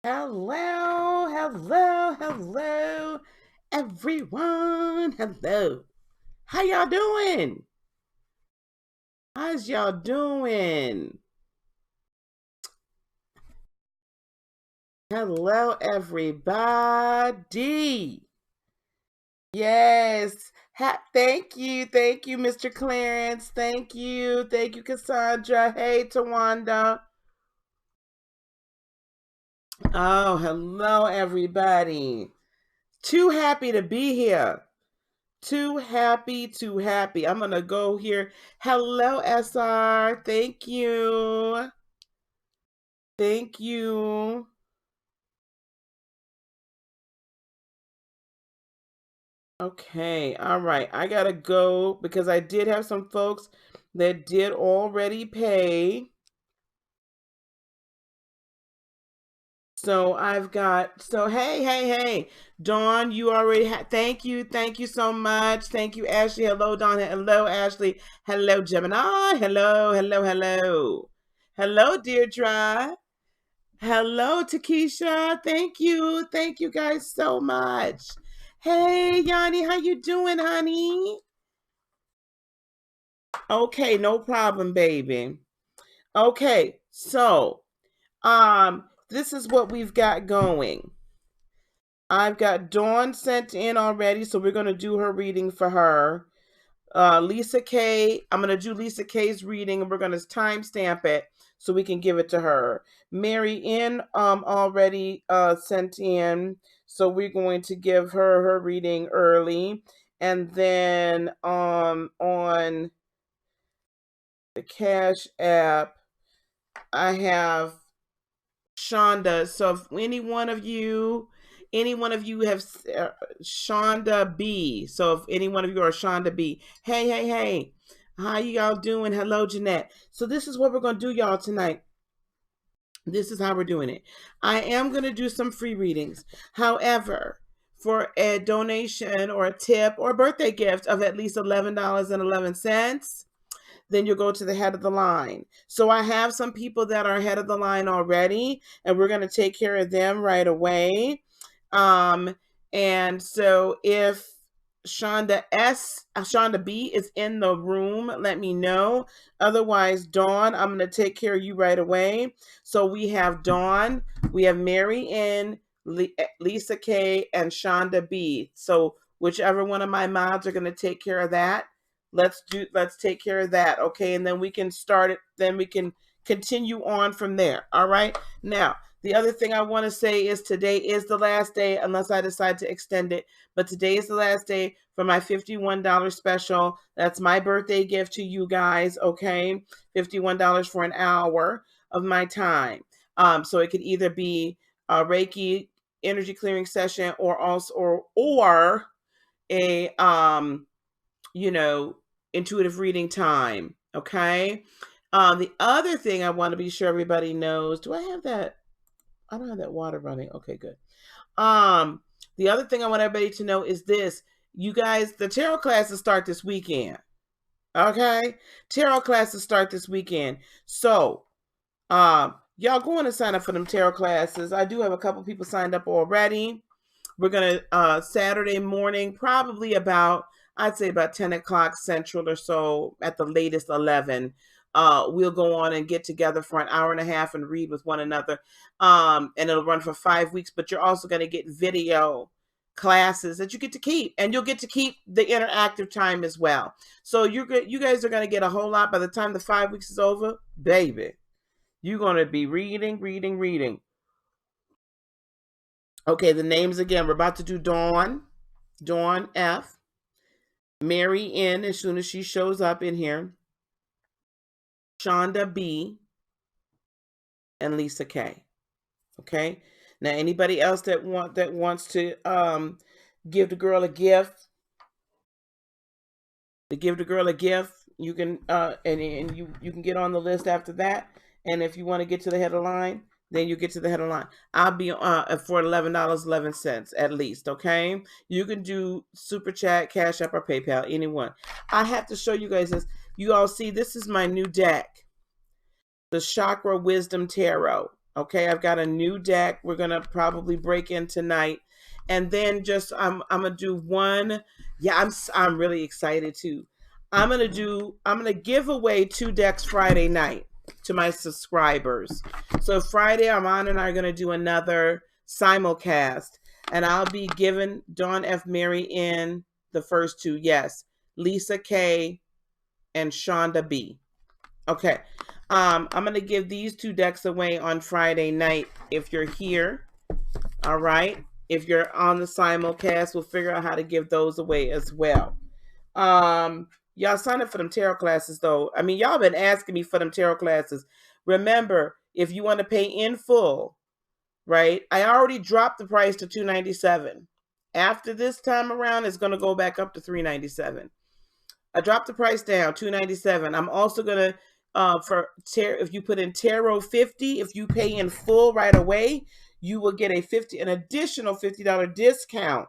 Hello, hello, hello, everyone. Hello. How y'all doing? How's y'all doing? Hello, everybody. Yes. Thank you, Mr. Clarence. Thank you, Cassandra. Hey, Tawanda. Oh, hello, everybody. Too happy to be here. Too happy, too happy. I'm going to go here. Hello, SR. Thank you. Thank you. Okay. All right. I got to go because I did have some folks that did already pay. So hey. Dawn, you already thank you so much. Thank you, Ashley. Hello, Dawn. Hello, Ashley. Hello, Gemini. Hello. Hello, Deirdre. Hello, Takesha. Thank you guys so much. Hey, Yanni, how you doing, honey? Okay, no problem, baby. Okay, so this is what we've got going. I've got Dawn sent in already, so we're gonna do her reading for her. Lisa K, I'm gonna do Lisa K's reading, and we're gonna timestamp it so we can give it to her. Mary N already sent in, so we're going to give her reading early, and then on the Cash App, I have Shonda. So if any one of you have Shonda B. So if any one of you are Shonda B. Hey. How y'all doing? Hello, Jeanette. So this is what we're going to do, y'all, tonight. This is how we're doing it. I am going to do some free readings. However, for a donation or a tip or a birthday gift of at least $11.11, then you'll go to the head of the line. So I have some people that are ahead of the line already, and we're going to take care of them right away. And so if Shonda B is in the room, let me know. Otherwise, Dawn, I'm going to take care of you right away. So we have Dawn, we have Mary N, Lisa K, and Shonda B. So whichever one of my mods are going to take care of that, let's take care of that. Okay. And then we can start it. Then we can continue on from there. All right. Now, the other thing I want to say is today is the last day, unless I decide to extend it. But today is the last day for my $51 special. That's my birthday gift to you guys. Okay. $51 for an hour of my time. So it could either be a Reiki energy clearing session or a intuitive reading time. Okay. The other thing I want to be sure everybody knows, do I have that? I don't have that water running. Okay, good. The other thing I want everybody to know is this. You guys, the tarot classes start this weekend. Okay? Tarot classes start this weekend. So, y'all go on and sign up for them tarot classes. I do have a couple people signed up already. We're going to, Saturday morning, probably about, I'd say about 10 o'clock Central or so, at the latest 11. We'll go on and get together for an hour and a half and read with one another. And it'll run for 5 weeks, but you're also going to get video classes that you get to keep, and you'll get to keep the interactive time as well. So you guys are going to get a whole lot by the time the 5 weeks is over, baby. You're going to be reading. Okay, the names again. We're about to do Dawn F, Mary N as soon as she shows up in here, Shonda B, and Lisa K. Okay. Now, anybody else that wants to give the girl a gift, you can and you can get on the list after that. And if you want to get to the head of the line, then you get to the head of the line. I'll be for $11.11 at least. Okay. You can do Super Chat, Cash App, or PayPal, anyone. I have to show you guys this. You all see, this is my new deck, the Chakra Wisdom Tarot. Okay, I've got a new deck we're gonna probably break in tonight, and then just I'm gonna do one. Yeah, I'm really excited too. I'm gonna give away 2 decks Friday night to my subscribers. So Friday, Armand and I are gonna do another simulcast, and I'll be giving Dawn F. Mary in the first 2. Yes, Lisa K. and Shonda B. Okay. I'm going to give these 2 decks away on Friday night if you're here. All right. If you're on the simulcast, we'll figure out how to give those away as well. Y'all sign up for them tarot classes, though. I mean, y'all been asking me for them tarot classes. Remember, if you want to pay in full, right? I already dropped the price to $297. After this time around, it's going to go back up to $397. I dropped the price down, $297. I'm also gonna if you put in Tarot 50, if you pay in full right away, you will get an additional $50 discount.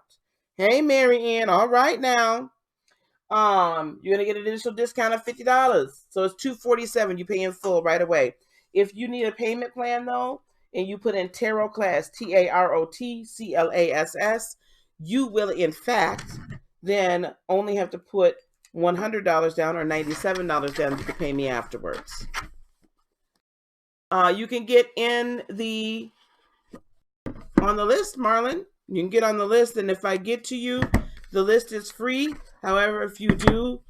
Hey, Mary Ann, all right now. You're gonna get an additional discount of $50. So it's $247. You pay in full right away. If you need a payment plan though, and you put in Tarot Class, TAROTCLASS, you will in fact then only have to put $100 down or $97 down to pay me afterwards. You can get on the list, Marlon. You can get on the list, and if I get to you, the list is free. However, if you do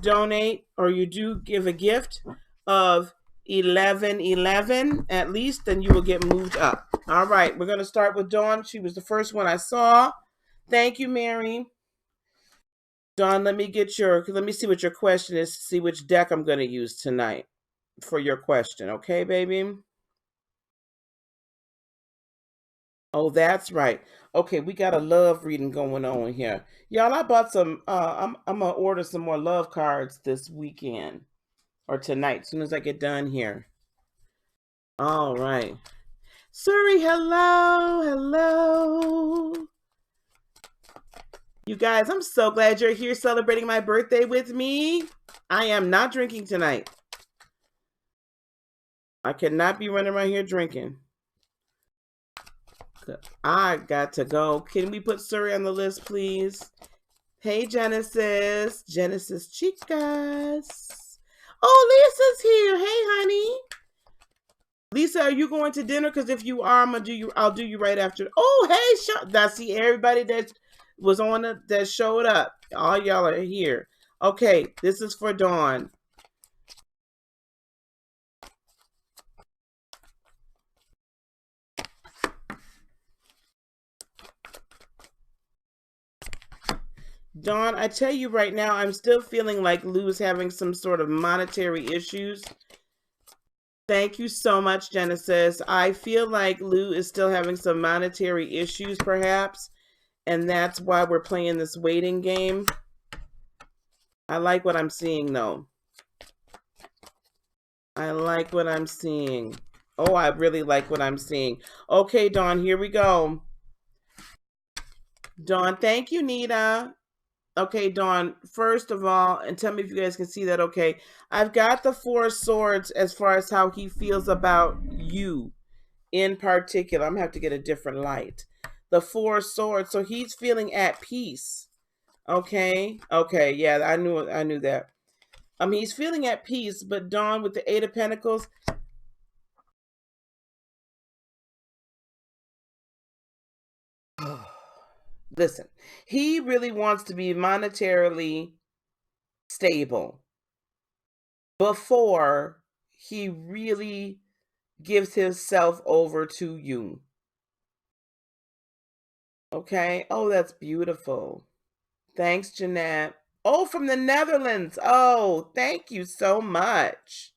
donate or you do give a gift of 1111 at least, then you will get moved up. All right, we're going to start with Dawn. She was the first one I saw. Thank you, Mary. Dawn, let me see what your question is to see which deck I'm going to use tonight for your question. Okay, baby? Oh, that's right. Okay, we got a love reading going on here. Y'all, I bought some, I'm going to order some more love cards this weekend or tonight, as soon as I get done here. All right. Suri, hello, hello. You guys, I'm so glad you're here celebrating my birthday with me. I am not drinking tonight. I cannot be running around here drinking. I got to go. Can we put Suri on the list, please? Hey, Genesis. Genesis Chicas. Oh, Lisa's here. Hey, honey. Lisa, are you going to dinner? Because if you are, I'll do you right after. Oh, hey, I see everybody that was on that showed up. All y'all are here. Okay, this is for Dawn. Dawn, I tell you right now, I'm still feeling like Lou's having some sort of monetary issues. Thank you so much, Genesis. I feel like Lou is still having some monetary issues, perhaps, and that's why we're playing this waiting game. I like what I'm seeing, though. I like what I'm seeing. Oh, I really like what I'm seeing. Okay, Dawn, here we go. Dawn, thank you, Nita. Okay, Dawn, first of all, and tell me if you guys can see that, okay. I've got the 4 swords as far as how he feels about you in particular. I'm going to have to get a different light. The 4 swords, so he's feeling at peace. Okay, okay, yeah, I knew that. He's feeling at peace, but Dawn, with the 8 of Pentacles, listen, he really wants to be monetarily stable before he really gives himself over to you. Okay. Oh, that's beautiful. Thanks, Jeanette. Oh, from the Netherlands. Oh, thank you so much.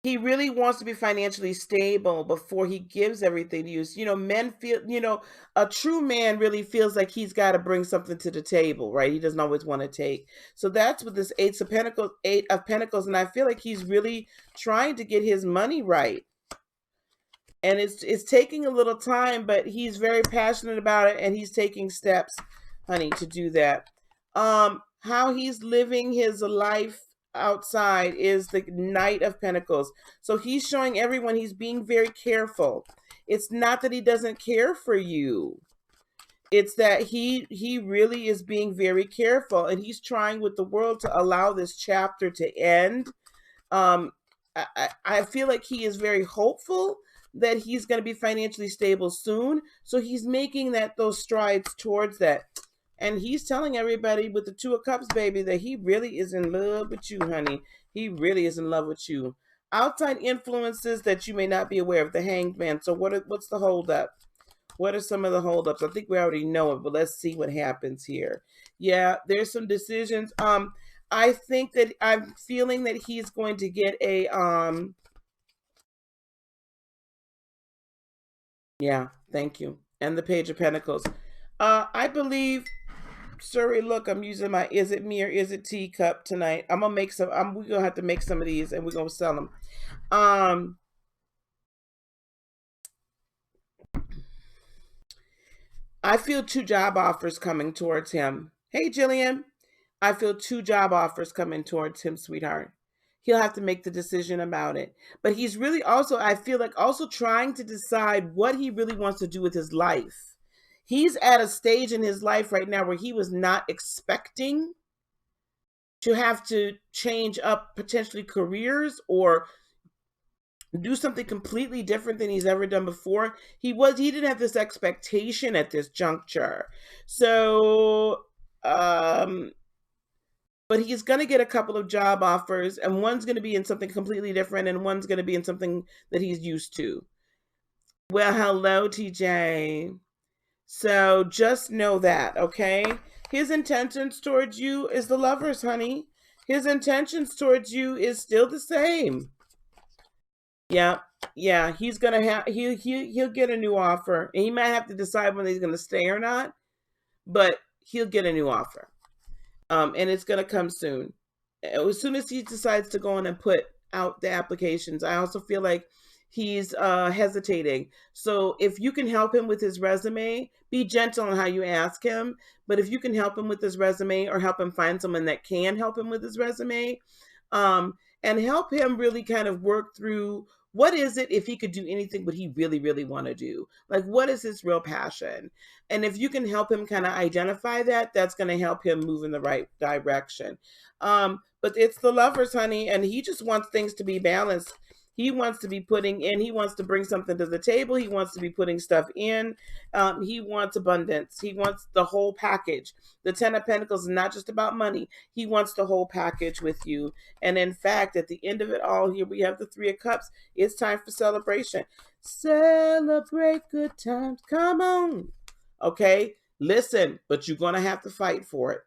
He really wants to be financially stable before he gives everything to you. You know, men feel, a true man really feels like he's got to bring something to the table, right? He doesn't always want to take. So that's with this 8 of Pentacles, and I feel like he's really trying to get his money right. And it's taking a little time, but he's very passionate about it, and he's taking steps, honey, to do that. How he's living his life, outside is the Knight of Pentacles. So he's showing everyone he's being very careful. It's not that he doesn't care for you. It's that he really is being very careful, and he's trying with the world to allow this chapter to end. I feel like he is very hopeful that he's going to be financially stable soon. So he's making those strides towards that. And he's telling everybody with the Two of Cups, baby, that he really is in love with you, honey. He really is in love with you. Outside influences that you may not be aware of, the Hanged Man. So what's the holdup? What are some of the holdups? I think we already know it, but let's see what happens here. Yeah, there's some decisions. I think that I'm feeling that he's going to get a yeah, thank you. And the Page of Pentacles. I believe, sorry, look, I'm using my Is It Me or Is It Tea cup tonight. I'm gonna make some. We're gonna have to make some of these, and we're gonna sell them. I feel 2 job offers coming towards him. Hey, Jillian. I feel 2 job offers coming towards him, sweetheart. He'll have to make the decision about it. But he's really also, I feel like, also trying to decide what he really wants to do with his life. He's at a stage in his life right now where he was not expecting to have to change up potentially careers or do something completely different than he's ever done before. He didn't have this expectation at this juncture. So, but he's going to get a couple of job offers, and one's going to be in something completely different, and one's going to be in something that he's used to. Well, hello, TJ. So just know that, okay? His intentions towards you is the Lovers, honey. His intentions towards you is still the same. Yeah, he's gonna have he'll get a new offer, and he might have to decide whether he's gonna stay or not, but he'll get a new offer, and it's gonna come soon. As soon as he decides to go on and put out the applications, I also feel like he's hesitating. So if you can help him with his resume, be gentle in how you ask him. But if you can help him with his resume, or help him find someone that can help him with his resume, and help him really kind of work through what is it, if he could do anything, would he really, really want to do? Like, what is his real passion? And if you can help him kind of identify that, that's going to help him move in the right direction. But it's the Lovers, honey, and he just wants things to be balanced. He wants to be putting in, he wants to bring something to the table. He wants to be putting stuff in. He wants abundance. He wants the whole package. The Ten of Pentacles is not just about money. He wants the whole package with you. And in fact, at the end of it all, here we have the Three of Cups. It's time for celebration. Celebrate good times. Come on. Okay? Listen, but you're going to have to fight for it.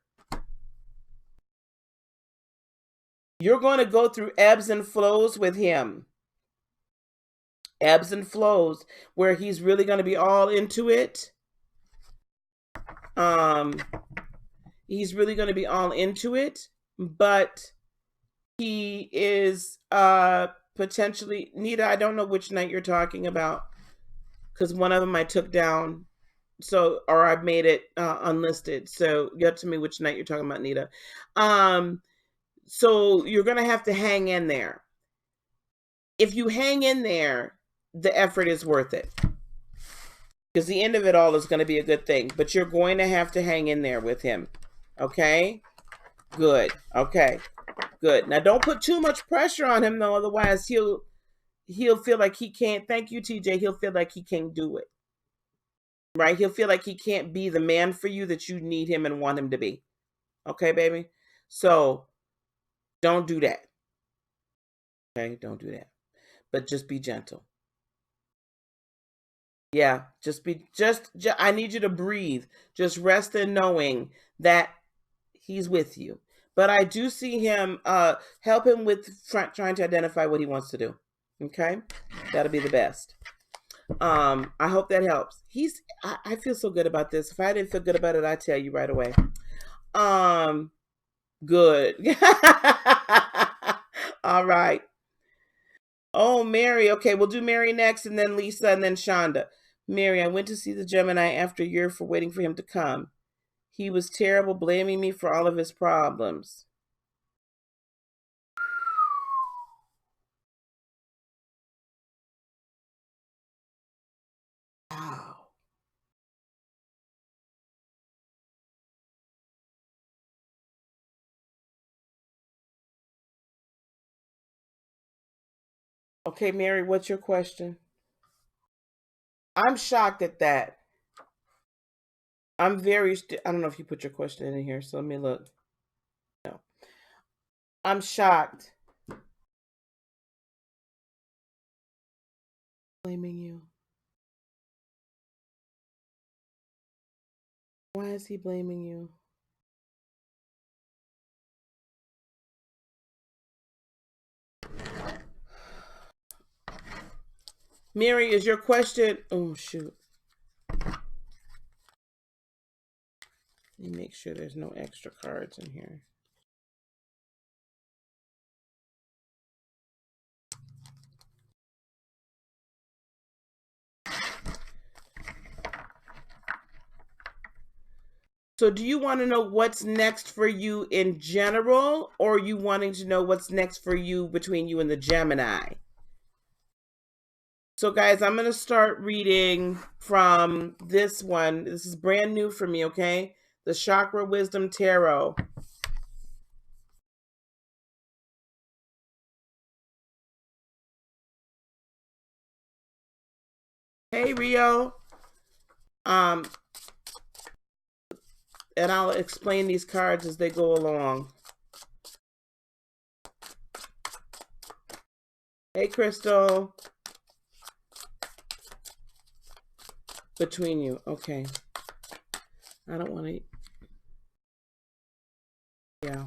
You're going to go through ebbs and flows with him. Ebbs and flows where he's really going to be all into it. He's really going to be all into it, but he is potentially, Nita, I don't know which night you're talking about, because one of them I took down, so, or I made it unlisted. So you have to me which night you're talking about, Nita. So you're going to have to hang in there. If you hang in there, the effort is worth it, because the end of it all is going to be a good thing, but you're going to have to hang in there with him. Okay? Good. Okay. Good. Now don't put too much pressure on him though, otherwise he'll feel like he can't. Thank you, TJ. He'll feel like he can't do it. Right? He'll feel like he can't be the man for you that you need him and want him to be. Okay, baby? So don't do that. Okay? Don't do that. But just be gentle. Yeah, I need you to breathe. Just rest in knowing that he's with you. But I do see him help him with trying to identify what he wants to do. Okay? That'll be the best. I hope that helps. I feel so good about this. If I didn't feel good about it, I'd tell you right away. Good. All right. Oh, Mary. Okay, we'll do Mary next, and then Lisa, and then Shonda. Mary, I went to see the Gemini after a year for waiting for him to come. He was terrible, blaming me for all of his problems. Okay, Mary, what's your question? I'm shocked at that. I don't know if you put your question in here, so let me look. No. I'm shocked. Blaming you. Why is he blaming you? Mary, is your question? Oh, shoot. Let me make sure there's no extra cards in here. So do you want to know what's next for you in general, or are you wanting to know what's next for you between you and the Gemini? So guys, I'm going to start reading from this one. This is brand new for me, okay? The Chakra Wisdom Tarot. Hey, Rio. And I'll explain these cards as they go along. Hey, Crystal. Between you. Okay. I don't want to... Yeah.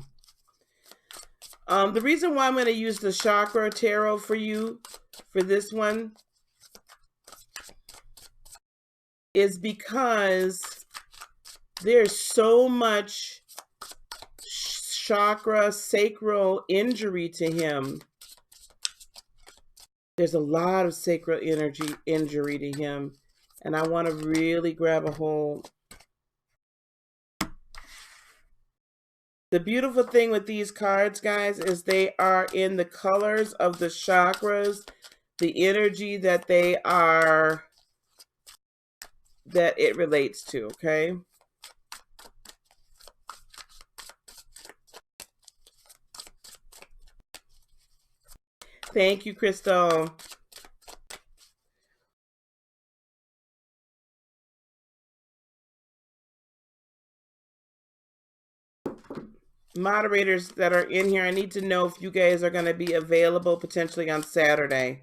The reason why I'm going to use the Chakra Tarot for you, for this one, is because there's so much chakra sacral injury to him. There's a lot of sacral energy injury to him, and I want to really grab a hold. The beautiful thing with these cards, guys, is they are in the colors of the chakras, the energy that they are, that it relates to, okay? Thank you, Crystal. Moderators that are in here, I need to know if you guys are going to be available potentially on Saturday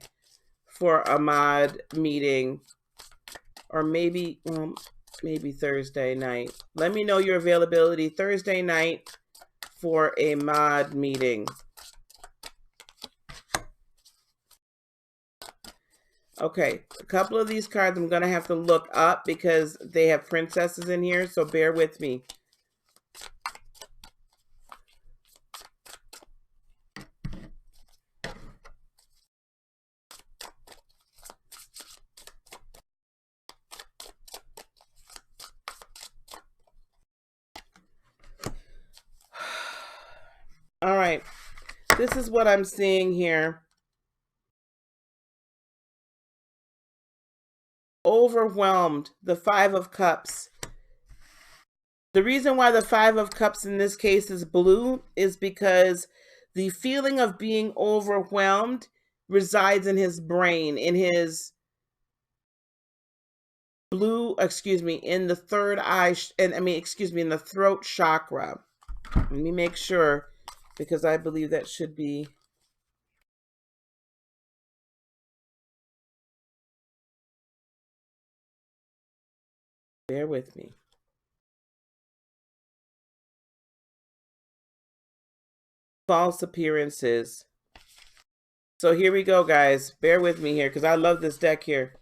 for a mod meeting, or maybe Thursday night. Let me know your availability Thursday night for a mod meeting. Okay, a couple of these cards I'm going to have to look up because they have princesses in here, so bear with me. All right, this is what I'm seeing here. Overwhelmed, the Five of Cups. The reason why the Five of Cups in this case is blue is because the feeling of being overwhelmed resides in his brain, in his in the third eye, in the throat chakra. Let me make sure, because I believe that should be... Bear with me. False appearances. So here we go, guys. Bear with me here, because I love this deck here.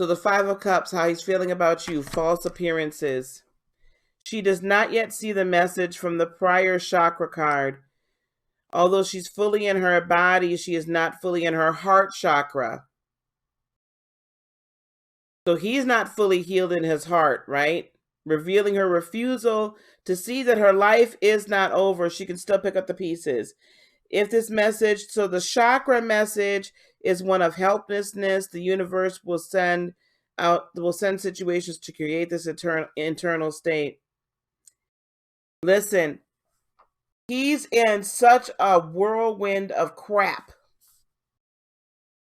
So the Five of Cups, how he's feeling about you. False appearances. She does not yet see the message from the prior chakra card. Although she's fully in her body, she is not fully in her heart chakra. So he's not fully healed in his heart, right? Revealing her refusal to see that her life is not over. She can still pick up the pieces. If this message, so the chakra message is one of helplessness, the universe will send situations to create this internal state. Listen, he's in such a whirlwind of crap.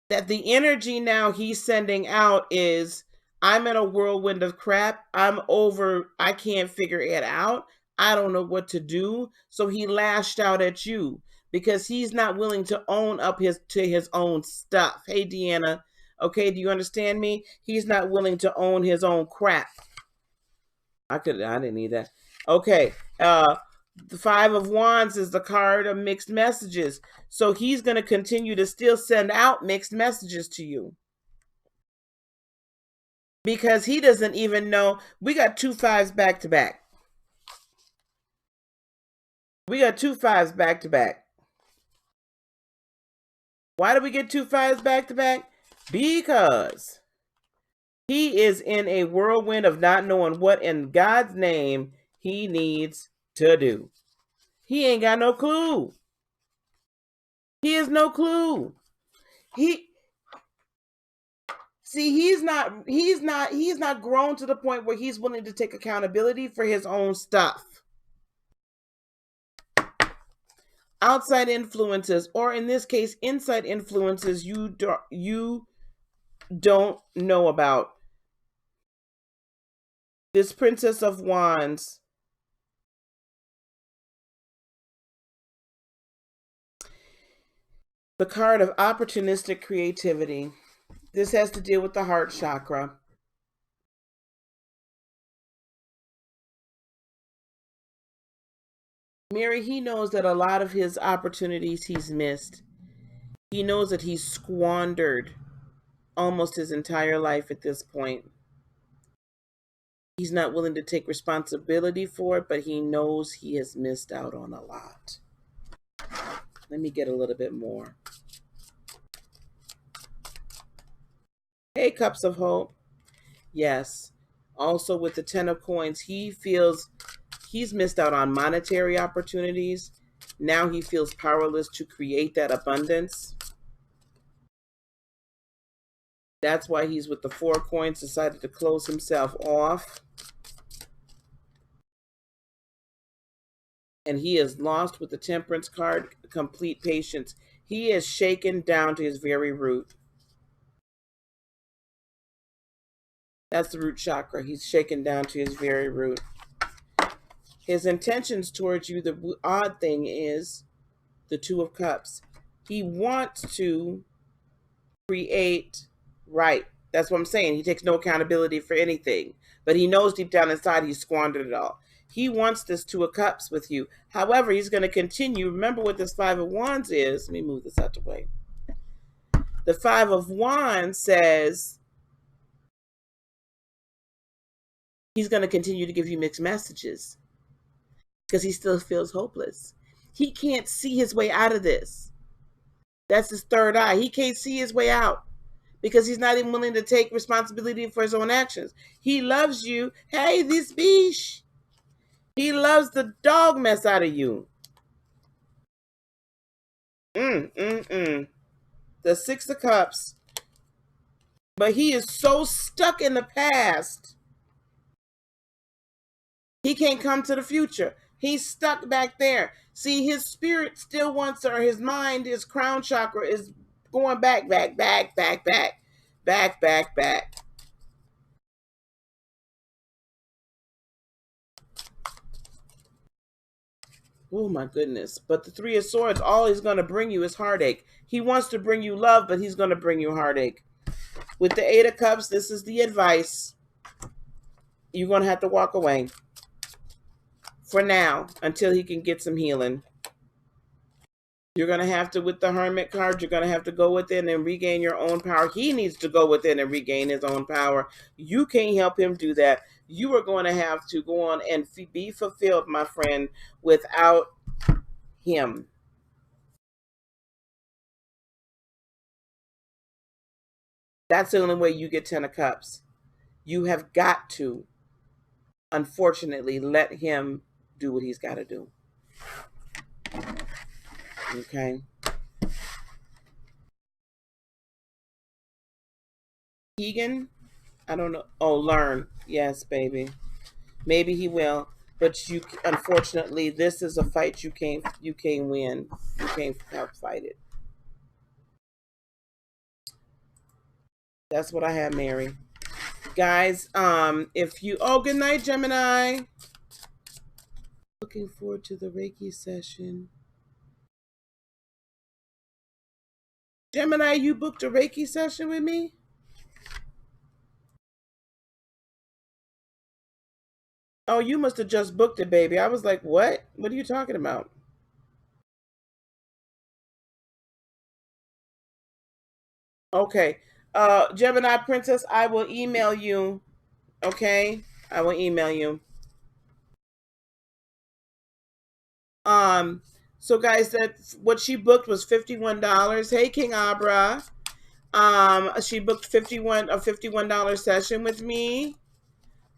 That the energy now he's sending out is, I'm in a whirlwind of crap. I'm over. I can't figure it out. I don't know what to do. So he lashed out at you because he's not willing to own up to his own stuff. Hey, Deanna. Okay, do you understand me? He's not willing to own his own crap. I didn't need that. Okay. The Five of Wands is the card of mixed messages. So he's going to continue to still send out mixed messages to you. Because he doesn't even know. We got 2 5s back to back. We got 2 5s back to back. Why do we get 2 5s back to back? Because he is in a whirlwind of not knowing what in God's name he needs to do. He ain't got no clue. He has no clue. He's not grown to the point where he's willing to take accountability for his own stuff. Outside influences, or in this case, inside influences you don't know about. This Princess of Wands. The card of opportunistic creativity. This has to deal with the heart chakra. Mary, he knows that a lot of his opportunities he's missed. He knows that he's squandered almost his entire life at this point. He's not willing to take responsibility for it, but he knows he has missed out on a lot. Let me get a little bit more. Hey, Cups of Hope. Yes. Also with the Ten of Coins, he feels he's missed out on monetary opportunities. Now he feels powerless to create that abundance. That's why he's with the Four of Coins, decided to close himself off. And he is lost with the Temperance card, complete patience. He is shaken down to his very root. That's the root chakra. He's shaken down to his very root. His intentions towards you, the odd thing is the Two of Cups. He wants to create right. That's what I'm saying. He takes no accountability for anything. But he knows deep down inside he squandered it all. He wants this Two of Cups with you. However, he's going to continue. Remember what this Five of Wands is. Let me move this out the way. The Five of Wands says he's going to continue to give you mixed messages because he still feels hopeless. He can't see his way out of this. That's his third eye. He can't see his way out because he's not even willing to take responsibility for his own actions. He loves you. Hey, this biche. He loves the dog mess out of you. The Six of Cups. But he is so stuck in the past. He can't come to the future. He's stuck back there. See, his spirit still wants, or his mind, his crown chakra is going back. Oh my goodness. But the Three of Swords, all he's going to bring you is heartache. He wants to bring you love, but he's going to bring you heartache. With the Eight of Cups, this is the advice. You're going to have to walk away for now until he can get some healing. You're going to have to, with the Hermit card, you're going to have to go within and regain your own power. He needs to go within and regain his own power. You can't help him do that. You are going to have to go on and be fulfilled, my friend, without him. That's the only way you get 10 of Cups. You have got to, unfortunately, let him do what he's got to do. Okay? Keegan, I don't know. Oh, learn. Yes, baby. Maybe he will. But you, unfortunately, this is a fight you can't win. You can't fight it. That's what I have, Mary. Guys, if you, oh, good night, Gemini. Looking forward to the Reiki session. Gemini, you booked a Reiki session with me? Oh, you must have just booked it, baby. I was like, what? What are you talking about? Okay. Gemini Princess, I will email you. Okay? I will email you. Um, so guys, that what she booked was $51. Hey King Abra. She booked $51 session with me.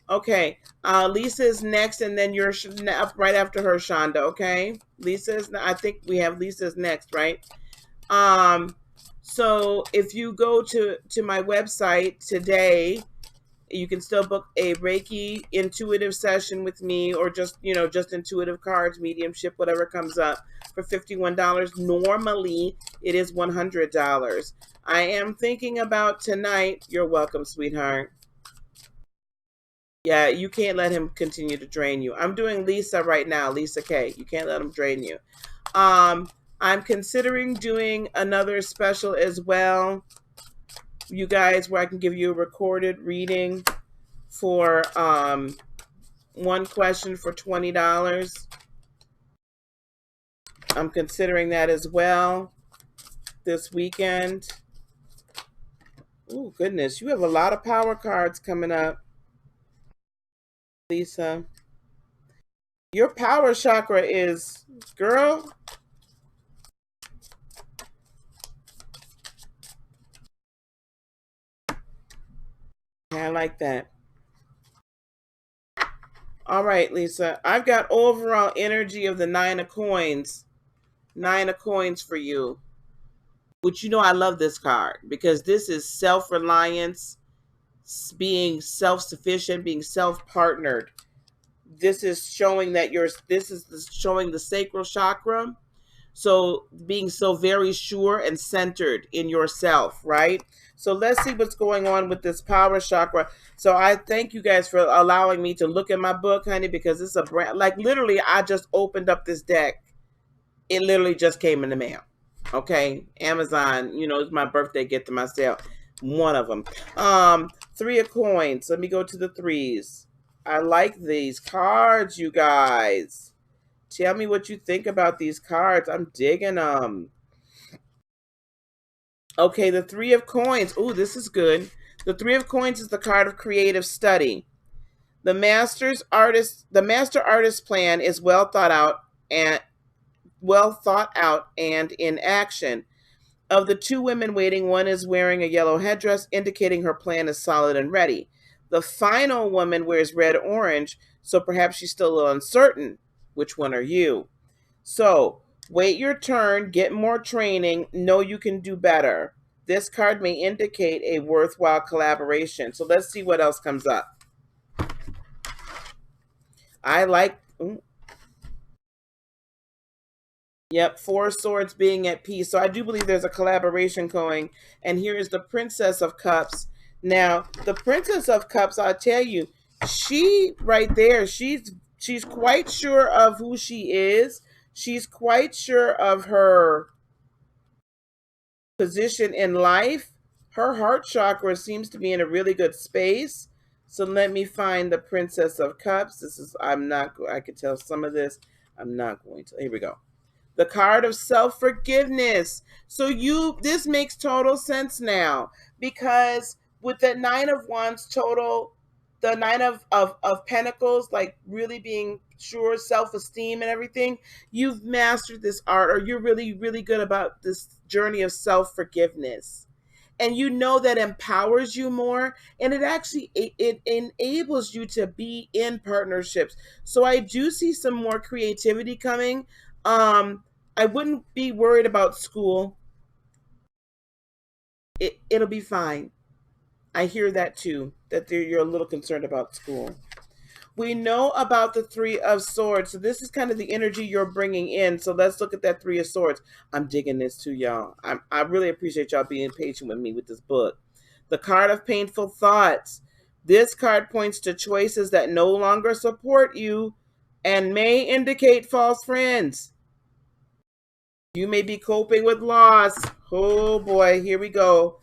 Okay. Lisa is next, and then you're up right after her, Shonda. Okay. Lisa's. I think we have Lisa's next, right? Um, so if you go to my website today, you can still book a Reiki intuitive session with me, or just intuitive cards, mediumship, whatever comes up, for $51. Normally, it is $100. I am thinking about tonight. You're welcome, sweetheart. Yeah, you can't let him continue to drain you. I'm doing Lisa right now, Lisa K. You can't let him drain you. I'm considering doing another special as well, you guys, where I can give you a recorded reading for one question for $20. I'm considering that as well this weekend. Oh, goodness. You have a lot of power cards coming up, Lisa. Your power chakra is, girl. Yeah, I like that. All right, Lisa. I've got overall energy of the Nine of Coins. Nine of Coins for you. Which, I love this card because this is self-reliance, being self-sufficient, being self-partnered. This is showing that showing the sacral chakra. So being so very sure and centered in yourself, right? So let's see what's going on with this power chakra. So I thank you guys for allowing me to look at my book, honey, because it's a brand, like literally I just opened up this deck. It literally just came in the mail. Okay. Amazon, it's my birthday gift to myself. One of them. Three of Coins. Let me go to the threes. I like these cards, you guys. Tell me what you think about these cards. I'm digging them. Okay, the Three of Coins. Ooh, this is good. The Three of Coins is the card of creative study. The master artist plan is well thought out and in action. Of the two women waiting, one is wearing a yellow headdress, indicating her plan is solid and ready. The final woman wears red orange, so perhaps she's still a little uncertain. Which one are you? So, wait your turn, get more training, know you can do better. This card may indicate a worthwhile collaboration. So, let's see what else comes up. I like. Yep, Four Swords being at peace. So I do believe there's a collaboration going. And here is the Princess of Cups. Now, the Princess of Cups, I'll tell you, she right there, she's quite sure of who she is. She's quite sure of her position in life. Her heart chakra seems to be in a really good space. So let me find the Princess of Cups. I could tell some of this. I'm not going to. Here we go. The card of self-forgiveness. So this makes total sense now, because with the Nine of Wands total, the Nine of Pentacles, like really being sure, self-esteem and everything, you've mastered this art, or you're really, really good about this journey of self-forgiveness. And that empowers you more, and it enables you to be in partnerships. So I do see some more creativity coming. I wouldn't be worried about school. It'll be fine. I hear that too, that you're a little concerned about school. We know about the Three of Swords. So this is kind of the energy you're bringing in. So let's look at that Three of Swords. I'm digging this too, y'all. I really appreciate y'all being patient with me with this book. The card of painful thoughts. This card points to choices that no longer support you and may indicate false friends. You may be coping with loss. Oh boy, here we go.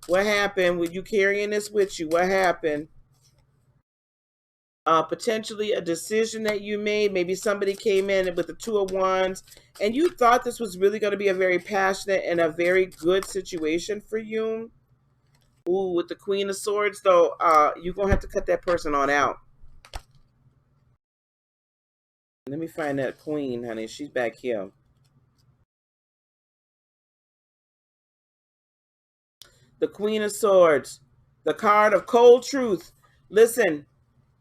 What happened? Were you carrying this with you? What happened? Potentially a decision that you made. Maybe somebody came in with the Two of Wands and you thought this was really going to be a very passionate and a very good situation for you. Ooh, with the Queen of Swords, though, you're going to have to cut that person on out. Let me find that Queen, honey. She's back here. The Queen of Swords. The card of cold truth. Listen,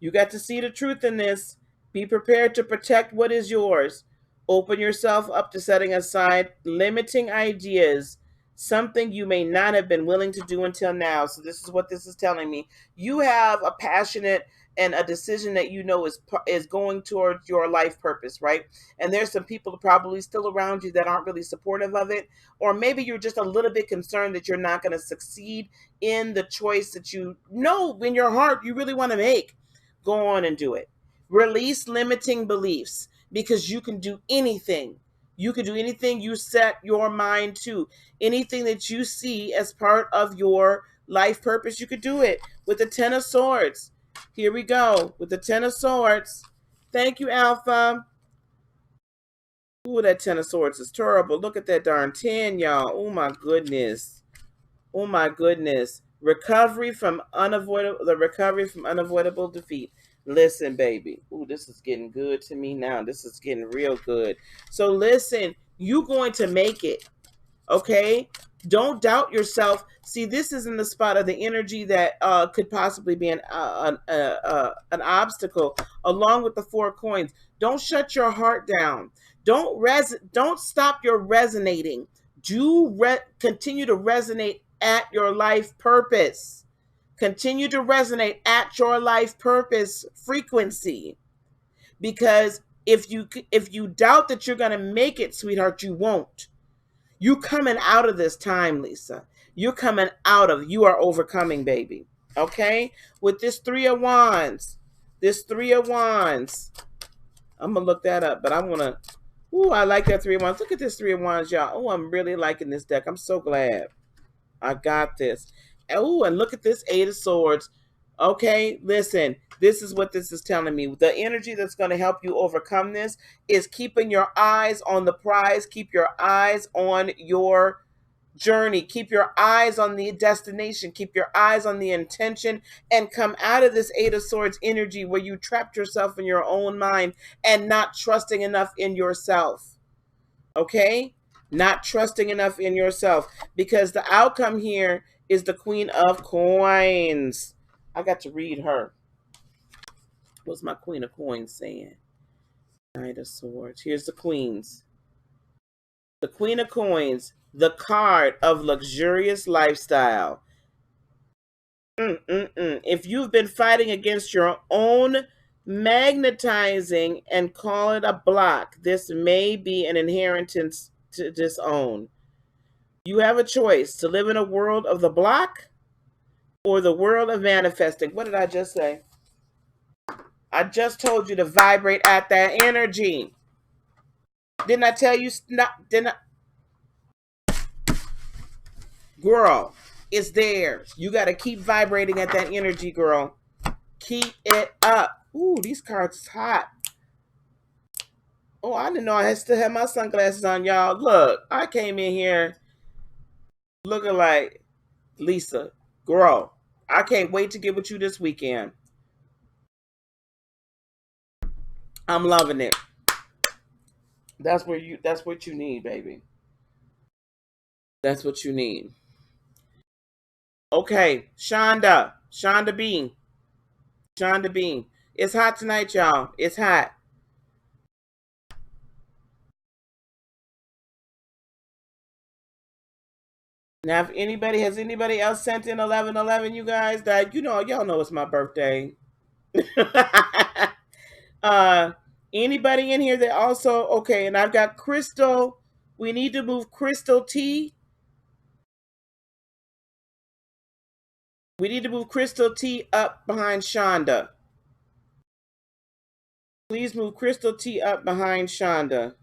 you got to see the truth in this. Be prepared to protect what is yours. Open yourself up to setting aside limiting ideas, something you may not have been willing to do until now. So this is what this is telling me. You have a passionate and a decision that you know is going towards your life purpose, right? And there's some people probably still around you that aren't really supportive of it, or maybe you're just a little bit concerned that you're not going to succeed in the choice that you know in your heart you really want to make. Go on and do it. Release limiting beliefs because you can do anything. You can do anything you set your mind to. Anything that you see as part of your life purpose, you could do it. With the Ten of Swords. Here we go. With the Ten of Swords. Thank you, Alpha. Ooh, that Ten of Swords is terrible. Look at that darn 10, y'all. Oh, my goodness. Oh, my goodness. The recovery from unavoidable defeat. Listen, baby. Ooh, this is getting good to me now. This is getting real good. So listen, you're going to make it. Okay? Don't doubt yourself. See, this is in the spot of the energy that could possibly be an obstacle, along with the Four of Coins. Don't shut your heart down. Don't stop your resonating. Continue to resonate at your life purpose. Continue to resonate at your life purpose frequency. Because if you doubt that you're going to make it, sweetheart, you won't. You coming out of this time, Lisa. You are overcoming, baby. Okay? With this Three of Wands. I'm going to look that up, but I want to. Ooh, I like that Three of Wands. Look at this Three of Wands, y'all. Oh, I'm really liking this deck. I'm so glad. I got this. Oh, and look at this Eight of Swords. Okay, listen. This is what this is telling me. The energy that's going to help you overcome this is keeping your eyes on the prize. Keep your eyes on your journey. Keep your eyes on the destination. Keep your eyes on the intention and come out of this Eight of Swords energy where you trapped yourself in your own mind and not trusting enough in yourself. Okay? Not trusting enough in yourself, because the outcome here is the Queen of Coins. I got to read her. What's my Queen of Coins saying? Knight of Swords. Here's the Queens. The Queen of Coins, the card of luxurious lifestyle. If you've been fighting against your own magnetizing and call it a block, this may be an inheritance to disown. You have a choice to live in a world of the block or the world of manifesting. What did I just say? I just told you to vibrate at that energy. Didn't I tell you? Didn't I? Girl, it's there. You got to keep vibrating at that energy, girl. Keep it up. Ooh, these cards is hot. Oh, I didn't know I still had my sunglasses on, y'all. Look, I came in here looking like Lisa. Girl, I can't wait to get with you this weekend. I'm loving it. That's what you need, baby. That's what you need. Okay, Shonda Bean. Shonda Bean. It's hot tonight, y'all. It's hot. Now, if has anybody else sent in 1111, you guys, that y'all know it's my birthday. Anybody in here that also, okay, and I've got Crystal. We need to move Crystal T. We need to move Crystal T up behind Shonda. Please move Crystal T up behind Shonda.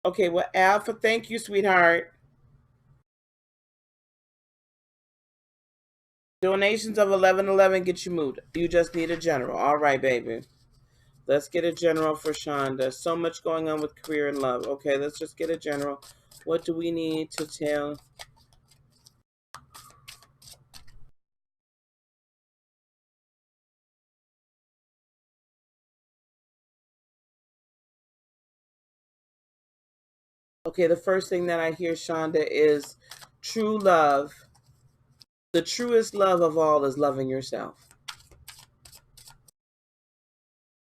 Okay, well, Alpha, thank you, sweetheart. Donations of 1111 get you moved. You just need a general. All right, baby. Let's get a general for Shonda. So much going on with career and love. Okay, let's just get a general. What do we need to tell? Okay, the first thing that I hear, Shonda, is true love. The truest love of all is loving yourself.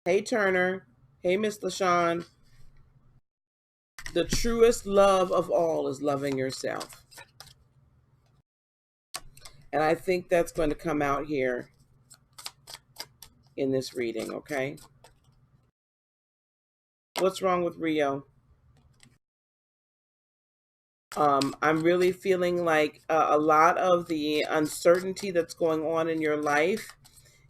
Hey, Turner. Hey, Miss LaShawn. The truest love of all is loving yourself. And I think that's going to come out here in this reading, okay? What's wrong with Rio? I'm really feeling like a lot of the uncertainty that's going on in your life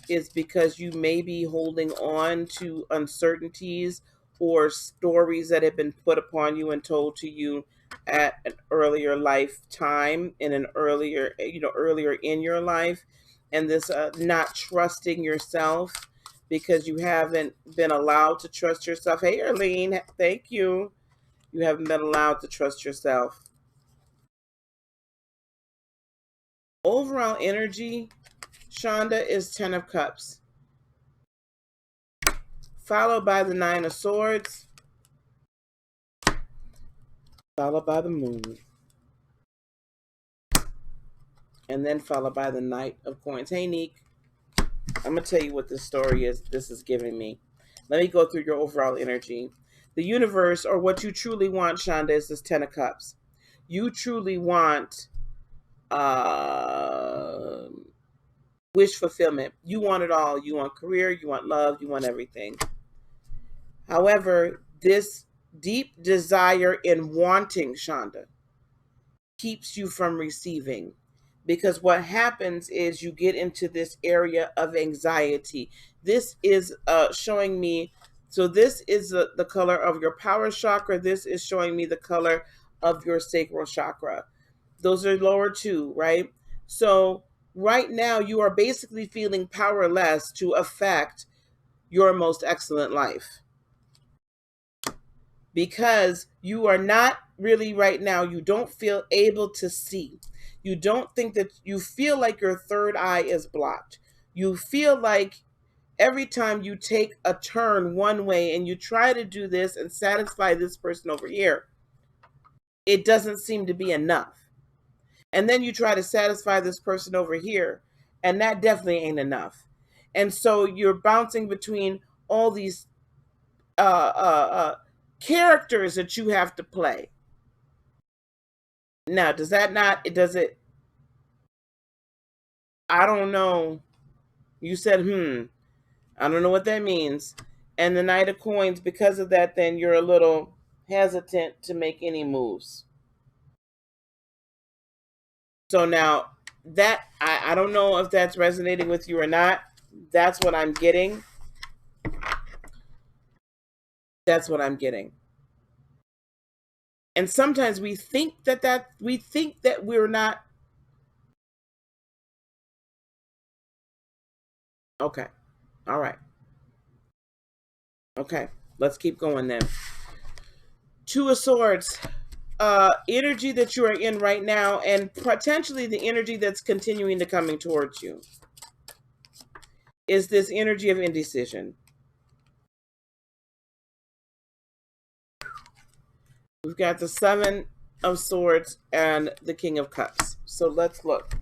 is because you may be holding on to uncertainties or stories that have been put upon you and told to you at an earlier lifetime, in an earlier, earlier in your life, and this not trusting yourself because you haven't been allowed to trust yourself. Hey, Arlene, thank you. You haven't been allowed to trust yourself. Overall energy, Shonda, is 10 of Cups, followed by the 9 of Swords, followed by the Moon, and then followed by the Knight of Coins. Hey, Neek, I'm going to tell you what this story is. This is giving me. Let me go through your overall energy. The universe, or what you truly want, Shonda, is this 10 of Cups. You truly want wish fulfillment. You want it all. You want career, you want love, you want everything. However, this deep desire in wanting, Shonda, keeps you from receiving. Because what happens is you get into this area of anxiety. This is showing me, so this is the color of your power chakra. This is showing me the color of your sacral chakra. Those are lower two, right? So right now you are basically feeling powerless to affect your most excellent life, because you are not really right now, you don't feel able to see. You don't think that, you feel like your third eye is blocked. You feel like every time you take a turn one way and you try to do this and satisfy this person over here, it doesn't seem to be enough. And then you try to satisfy this person over here, and that definitely ain't enough. And so you're bouncing between all these characters that you have to play. Now, does that not, does it, I don't know. You said, I don't know what that means. And the Knight of Coins, because of that, then you're a little hesitant to make any moves. So now, that, I don't know if that's resonating with you or not. That's what I'm getting. That's what I'm getting. And sometimes we think that we're not. Okay. All right. Okay. Let's keep going then. Two of Swords. Energy that you are in right now, and potentially the energy that's continuing to coming towards you, is this energy of indecision. We've got the 7 of Swords and the King of Cups. So let's look.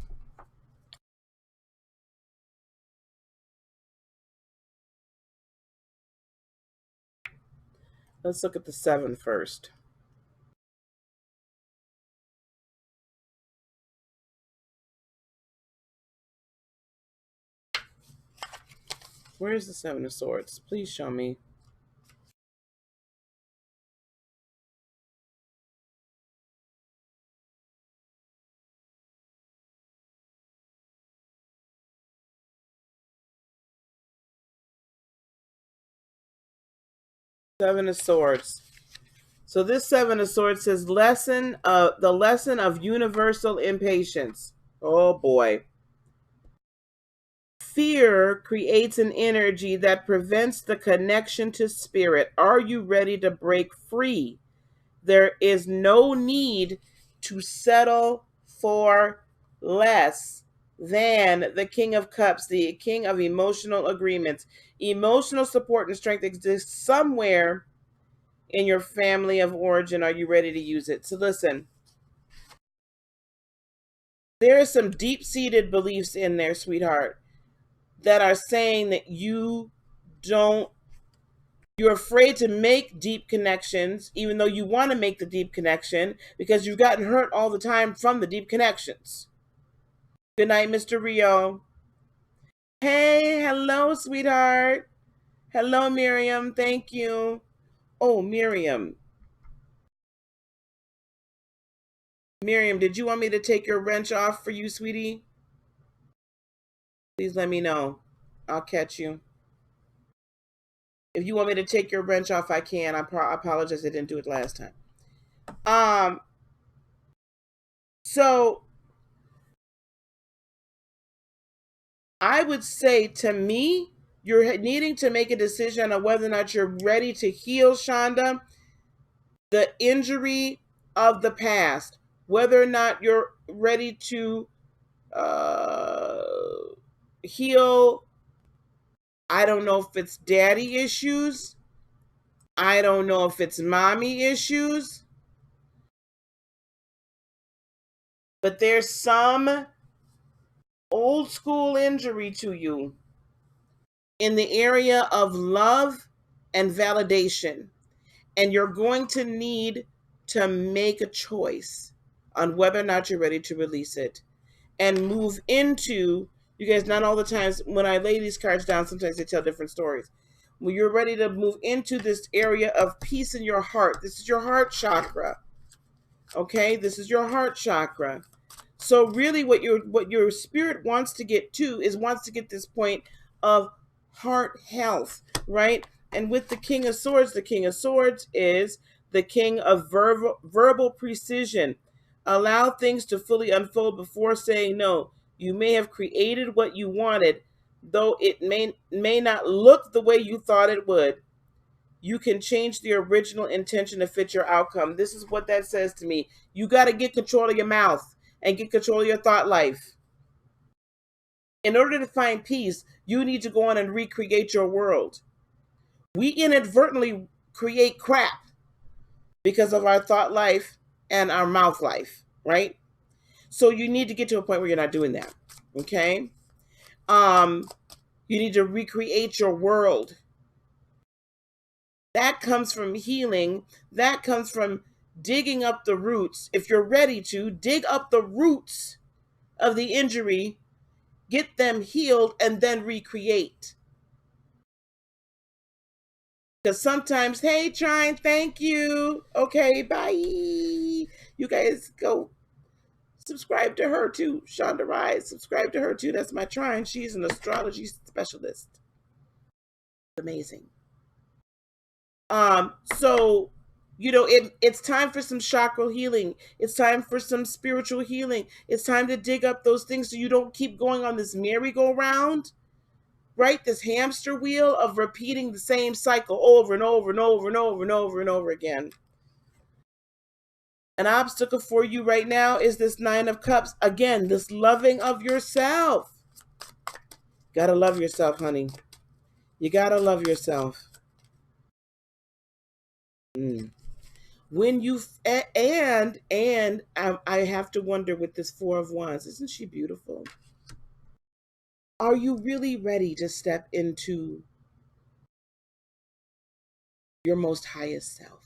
Let's look at the 7 first. Where's the Seven of Swords? Please show me. Seven of Swords. So this Seven of Swords says the lesson of universal impatience. Oh boy. Fear creates an energy that prevents the connection to spirit. Are you ready to break free? There is no need to settle for less than the King of Cups, the King of emotional agreements. Emotional support and strength exists somewhere in your family of origin. Are you ready to use it? So listen, there are some deep-seated beliefs in there, sweetheart, that are saying that don't you're afraid to make deep connections, even though you want to make the deep connection, because you've gotten hurt all the time from the deep connections. Good night, Mr. Rio. Hey, hello, sweetheart. Hello, Miriam. Thank you. Oh, Miriam. Miriam, did you want me to take your wrench off for you, sweetie? Please let me know. I'll catch you. If you want me to take your wrench off, I can. I apologize. I didn't do it last time. Um, so I would say, to me, you're needing to make a decision on whether or not you're ready to heal, Shonda, the injury of the past, whether or not you're ready to uh, heal. I don't know if it's daddy issues. I don't know if it's mommy issues, but there's some old school injury to you in the area of love and validation. And you're going to need to make a choice on whether or not you're ready to release it and move into, you guys, not all the times when I lay these cards down, sometimes they tell different stories. When you're ready to move into this area of peace in your heart, this is your heart chakra. Okay, this is your heart chakra. So really what your spirit wants to get to is wants to get this point of heart health, right? And with the King of Swords is the king of verbal precision. Allow things to fully unfold before saying no. You may have created what you wanted, though it may not look the way you thought it would. You can change the original intention to fit your outcome. This is what that says to me. You got to get control of your mouth and get control of your thought life. In order to find peace, you need to go on and recreate your world. We inadvertently create crap because of our thought life and our mouth life, right? So you need to get to a point where you're not doing that. Okay? You need to recreate your world. That comes from healing. That comes from digging up the roots. If you're ready to dig up the roots of the injury, get them healed, and then recreate. Because sometimes, hey, Trine, thank you. Okay, bye. You guys go subscribe to her too. Shonda Rise, subscribe to her too. That's my Trine. She's an astrology specialist. Amazing. So it's time for some chakra healing. It's time for some spiritual healing. It's time to dig up those things so you don't keep going on this merry-go-round, right? This hamster wheel of repeating the same cycle over and over and over and over and over and over again. An obstacle for you right now is this Nine of Cups. Again, this loving of yourself. Gotta love yourself, honey. You gotta love yourself. When you and I have to wonder with this Four of Wands, isn't she beautiful? Are you really ready to step into your most highest self?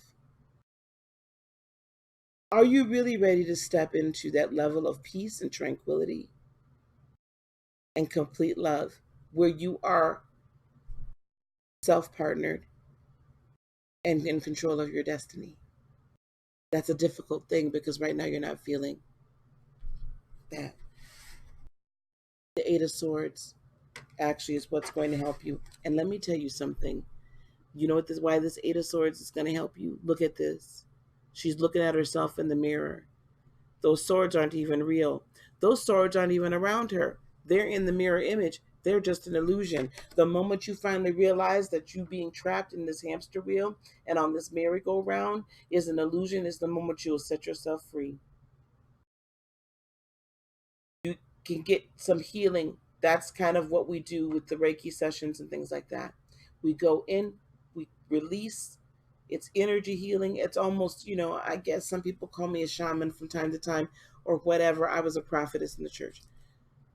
Are you really ready to step into that level of peace and tranquility and complete love where you are self-partnered, and in control of your destiny. That's a difficult thing because right now you're not feeling that. The Eight of Swords actually is what's going to help you. And let me tell you something. You know what this why this Eight of Swords is going to help you? Look at this. She's looking at herself in the mirror. Those swords aren't even real. Those swords aren't even around her. They're in the mirror image. They're just an illusion. The moment you finally realize that you being trapped in this hamster wheel and on this merry-go-round is an illusion is the moment you'll set yourself free. You can get some healing. That's kind of what we do with the Reiki sessions and things like that. We go in, we release. It's energy healing. It's almost, I guess some people call me a shaman from time to time or whatever. I was a prophetess in the church.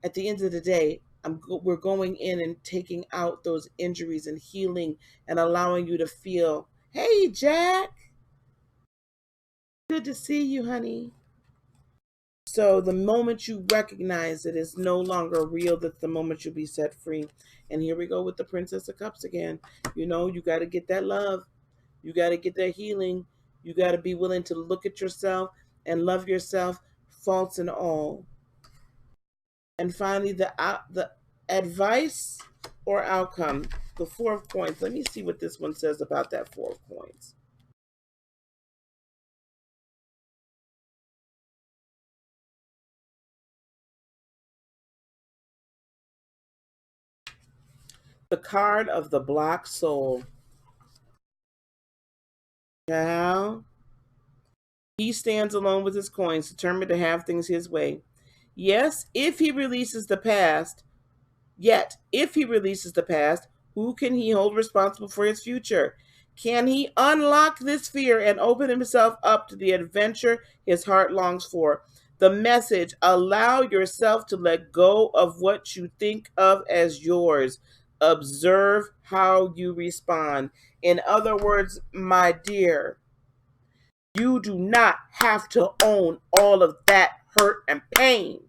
At the end of the day, we're going in and taking out those injuries and healing and allowing you to feel, hey, Jack, good to see you, honey. So the moment you recognize it is no longer real, that's the moment you'll be set free. And here we go with the Princess of Cups again. You got to get that love. You got to get that healing. You got to be willing to look at yourself and love yourself, faults and all. And finally, the advice or outcome, the Four of Coins. Let me see what this one says about that Four of Coins. The card of the Black Soul. Now, he stands alone with his coins, determined to have things his way. Yes, if he releases the past, Yet, if he releases the past, who can he hold responsible for his future? Can he unlock this fear and open himself up to the adventure his heart longs for? The message: allow yourself to let go of what you think of as yours. Observe how you respond. In other words, my dear, you do not have to own all of that hurt and pain.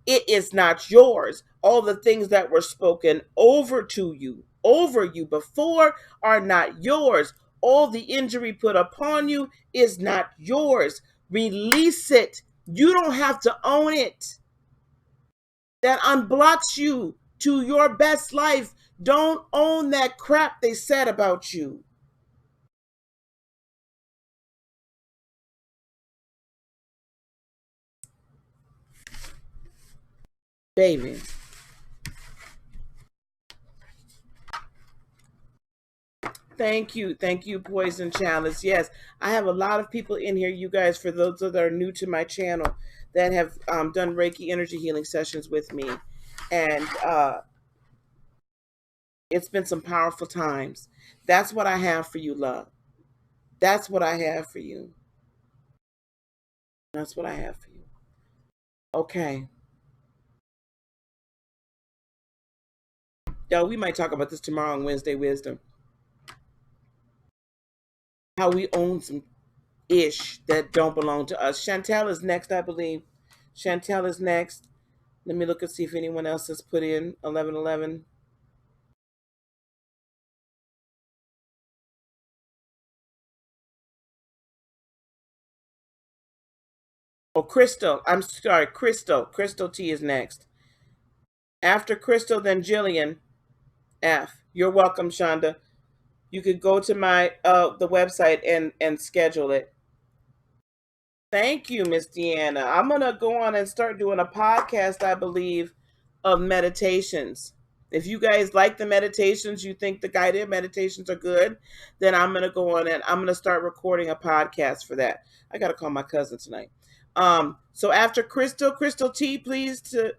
It is not yours. All the things that were spoken over you before are not yours. All the injury put upon you is not yours. Release it. You don't have to own it. That unblocks you to your best life. Don't own that crap they said about you. Baby. Thank you, Poison Chalice. Yes, I have a lot of people in here, you guys, for those that are new to my channel, that have done Reiki energy healing sessions with me. And it's been some powerful times. That's what I have for you, love. That's what I have for you. That's what I have for you. Okay. Yeah, we might talk about this tomorrow on Wednesday Wisdom. How we own some ish that don't belong to us. Chantel is next, I believe. Chantel is next. Let me look and see if anyone else has put in 1111. Oh, Crystal. I'm sorry, Crystal. Crystal T is next. After Crystal, then Jillian F. You're welcome, Shonda. You could go to my the website and schedule it. Thank you, Miss Deanna. I'm gonna go on and start doing a podcast, I believe, of meditations. If you guys like the meditations, you think the guided meditations are good, then I'm gonna go on and I'm gonna start recording a podcast for that. I gotta call my cousin tonight. So after Crystal T, please to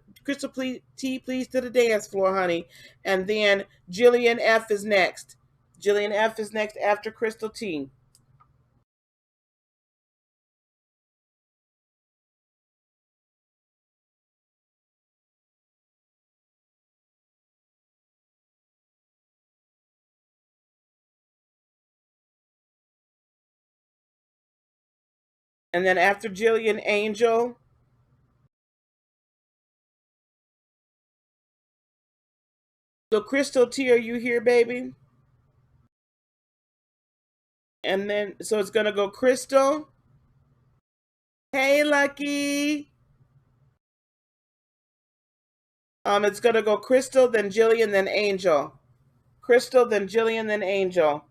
please to the dance floor, honey. And then Jillian F is next. Jillian F is next after Crystal T. And then after Jillian, Angel. So Crystal T, are you here, baby? And then, so it's going to go Crystal. Hey, Lucky. It's going to go Crystal, then Jillian, then Angel. Crystal, then Jillian, then Angel.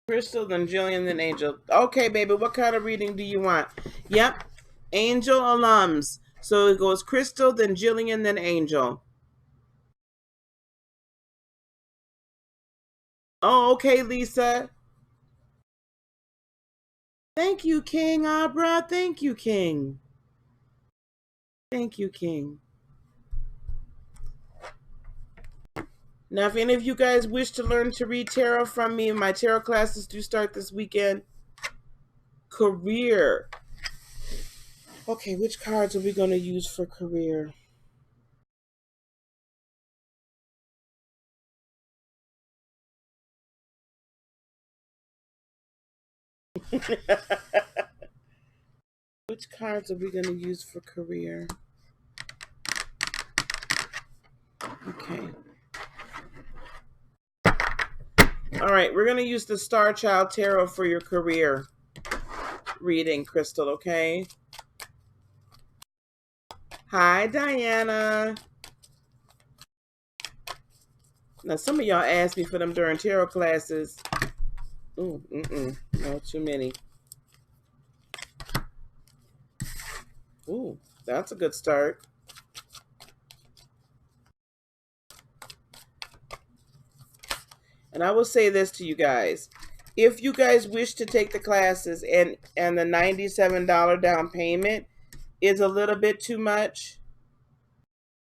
Crystal, then Jillian, then Angel. Okay, baby, what kind of reading do you want? Yep, Angel alums. So it goes Crystal, then Jillian, then Angel. Oh, okay, Lisa. Thank you, King Abra. Thank you, King. Thank you, King. Now, if any of you guys wish to learn to read tarot from me, my tarot classes do start this weekend. Career. Okay, which cards are we going to use for career? Which cards are we going to use for career? Okay. All right, we're going to use the Star Child Tarot for your career reading, Crystal, okay? Hi, Diana. Now, some of y'all asked me for them during tarot classes. Ooh, no, too many. Ooh, that's a good start. And I will say this to you guys. If you guys wish to take the classes and the $97 down payment is a little bit too much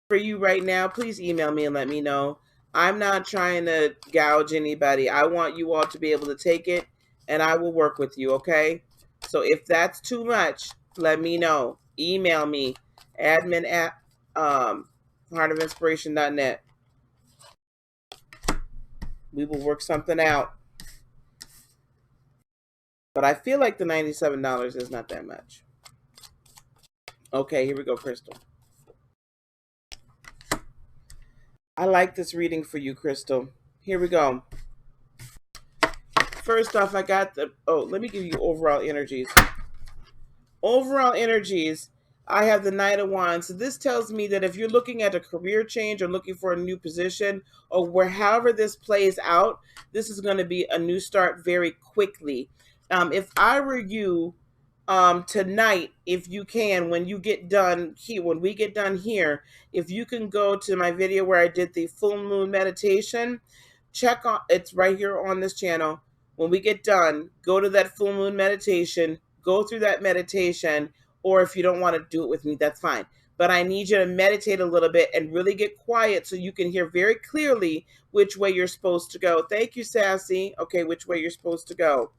for you right now, please email me and let me know. I'm not trying to gouge anybody. I want you all to be able to take it, and I will work with you, okay? So if that's too much, let me know. Email me, admin at heartofinspiration.net. We will work something out. But I feel like the $97 is not that much. Okay, here we go, Crystal. I like this reading for you, Crystal. Here we go. First off, I got let me give you overall energies. Overall energies, I have the Knight of Wands. So this tells me that if you're looking at a career change or looking for a new position or however this plays out, this is going to be a new start very quickly. If I were you, tonight, if you can, when we get done here, if you can go to my video where I did the full moon meditation, check on it's right here on this channel. When we get done, go to that full moon meditation, go through that meditation, or if you don't want to do it with me, that's fine. But I need you to meditate a little bit and really get quiet so you can hear very clearly which way you're supposed to go. Thank you, Sassy. Okay, which way you're supposed to go.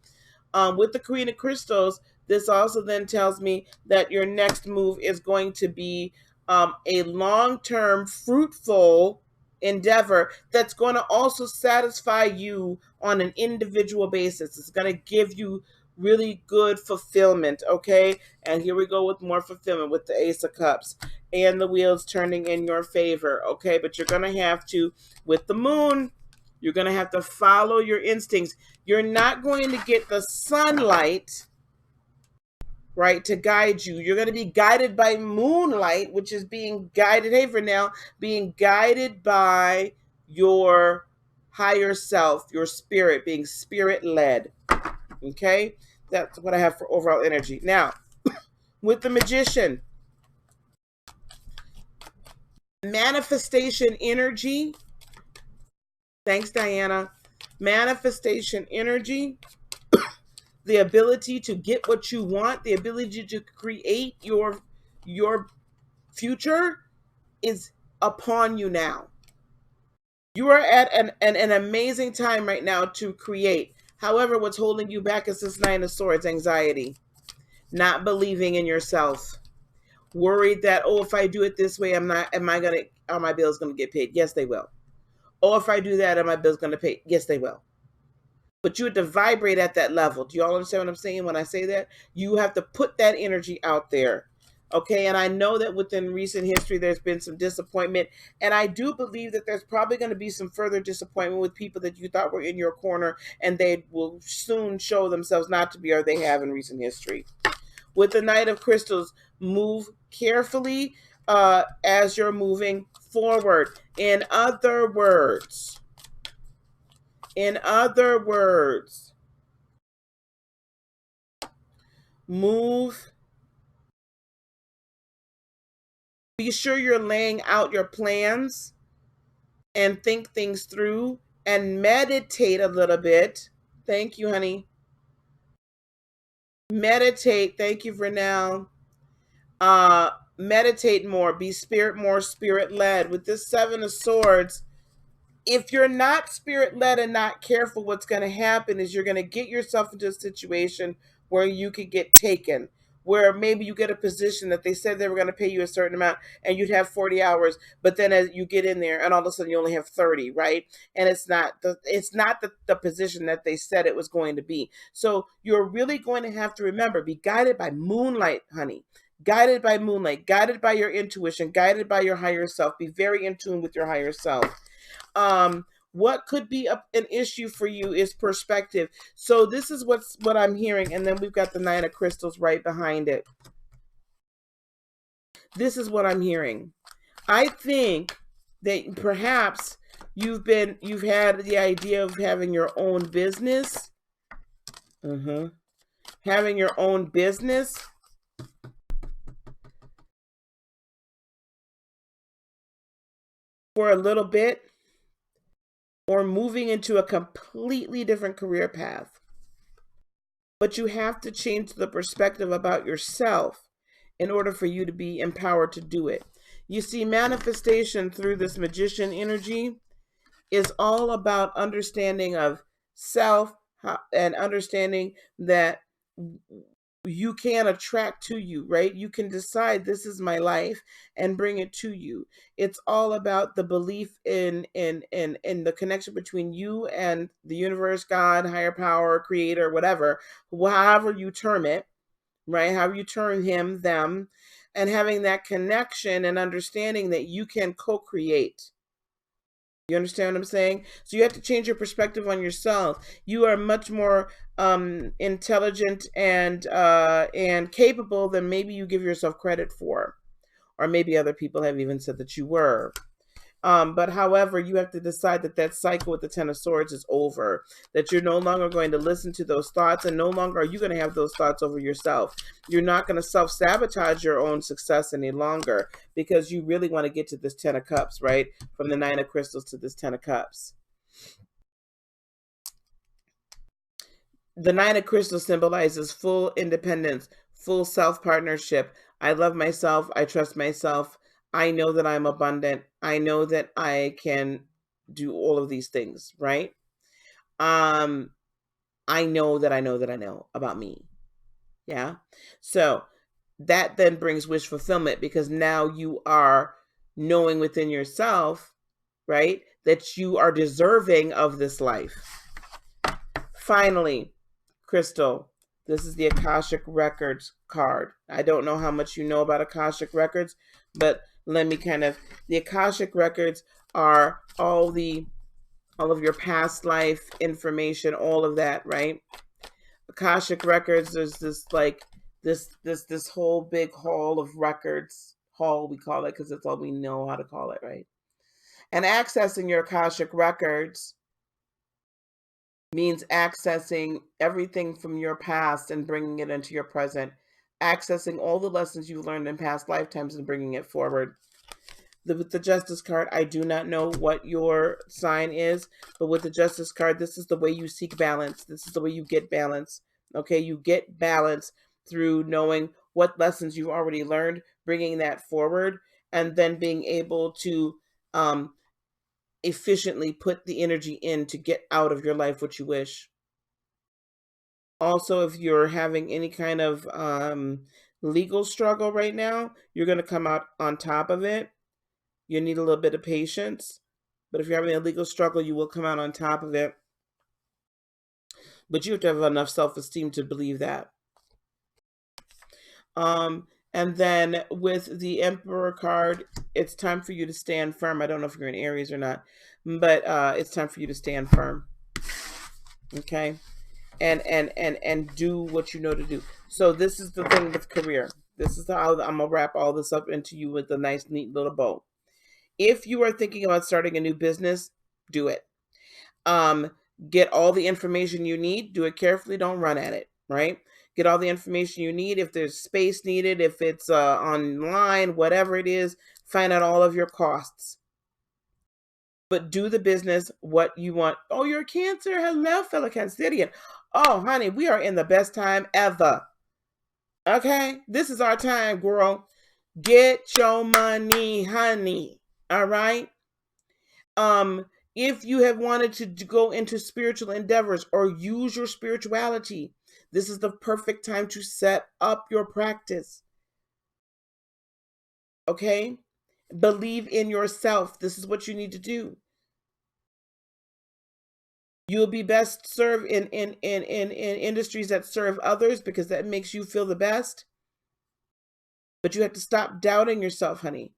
With the Queen of Crystals, this also then tells me that your next move is going to be a long-term, fruitful endeavor that's going to also satisfy you on an individual basis. It's going to give you really good fulfillment, okay? And here we go with more fulfillment with the Ace of Cups and the wheels turning in your favor, okay? But you're going to have to, with the moon, you're going to have to follow your instincts. You're not going to get the sunlight, right, to guide you. You're going to be guided by moonlight, which is being guided, hey, for now, being guided by your higher self, your spirit, being spirit-led, okay? That's what I have for overall energy. Now, with the Magician, manifestation energy. Thanks, Diana. Manifestation energy, the ability to get what you want, the ability to create your future is upon you now. You are at an amazing time right now to create. However, what's holding you back is this Nine of Swords, anxiety. not believing in yourself, worried that, oh, if I do it this way, are my bills going to get paid? Yes, they will. Oh, if I do that, are my bills going to pay? Yes, they will. But you have to vibrate at that level. Do you all understand what I'm saying when I say that? You have to put that energy out there. Okay, and I know that within recent history there's been some disappointment, and I do believe that there's probably going to be some further disappointment with people that you thought were in your corner, and they will soon show themselves not to be, or they have in recent history. With the Knight of Crystals, move carefully as you're moving forward. In other words, move. Be sure you're laying out your plans and think things through and meditate a little bit. Thank you, honey. Meditate. Thank you for now. Meditate more. Be more spirit led. With this Seven of Swords, if you're not spirit led and not careful, what's going to happen is you're going to get yourself into a situation where you could get taken, where maybe you get a position that they said they were going to pay you a certain amount and you'd have 40 hours, but then as you get in there and all of a sudden you only have 30, right? And it's not the position that they said it was going to be. So you're really going to have to remember, be guided by moonlight, honey. Guided by moonlight, guided by your intuition, guided by your higher self. Be very in tune with your higher self. What could be an issue for you is perspective. So this is what I'm hearing, and then we've got the Nine of Crystals right behind it. This is what I'm hearing. I think that perhaps you've had the idea of having your own business. Having your own business. For a little bit, or moving into a completely different career path. But you have to change the perspective about yourself in order for you to be empowered to do it. You see, manifestation through this magician energy is all about understanding of self and understanding that you can attract to you, right? You can decide this is my life and bring it to you. It's all about the belief in the connection between you and the universe, God, higher power, creator, whatever, however you term it, right? However you term him, them, and having that connection and understanding that you can co-create. You understand what I'm saying? So you have to change your perspective on yourself. You are much more intelligent and capable than maybe you give yourself credit for, or maybe other people have even said that you were. But however, you have to decide that cycle with the Ten of Swords is over, that you're no longer going to listen to those thoughts, and no longer are you going to have those thoughts over yourself. You're not going to self-sabotage your own success any longer, because you really want to get to this Ten of Cups, right? From the Nine of Crystals to this Ten of Cups. The Nine of Crystals symbolizes full independence, full self-partnership. I love myself. I trust myself. I know that I'm abundant. I know that I can do all of these things, right? I know that I know about me. Yeah. So that then brings wish fulfillment, because now you are knowing within yourself, right, that you are deserving of this life. Finally, Crystal, this is the Akashic Records card. I don't know how much you know about Akashic Records, but let me the Akashic Records are all of your past life information, all of that, right? Akashic Records, there's this whole big hall of records, we call it, because that's all we know how to call it, right? And accessing your Akashic Records means accessing everything from your past and bringing it into your present, accessing all the lessons you've learned in past lifetimes and bringing it forward. With the Justice card, I do not know what your sign is, but with the Justice card, this is the way you seek balance. This is the way you get balance. Okay, you get balance through knowing what lessons you've already learned, bringing that forward, and then being able to efficiently put the energy in to get out of your life what you wish. Also, if you're having any kind of legal struggle right now, you're going to come out on top of it. You need a little bit of patience. But if you're having a legal struggle, you will come out on top of it. But you have to have enough self-esteem to believe that. And then with the Emperor card, it's time for you to stand firm. I don't know if you're in Aries or not, but it's time for you to stand firm. Okay? And do what you know to do. So this is the thing with career. This is how I'm gonna wrap all this up into you with a nice, neat little bow. If you are thinking about starting a new business, do it. Get all the information you need. Do it carefully. Don't run at it. Right? Get all the information you need. If there's space needed, if it's online, whatever it is, find out all of your costs. But do the business what you want. Oh, you're Cancer. Hello, fellow Cancerian. Oh, honey, we are in the best time ever. Okay? This is our time, girl. Get your money, honey. All right? If you have wanted to go into spiritual endeavors or use your spirituality, this is the perfect time to set up your practice. Okay? Believe in yourself. This is what you need to do. You'll be best served in industries that serve others because that makes you feel the best. But you have to stop doubting yourself, honey.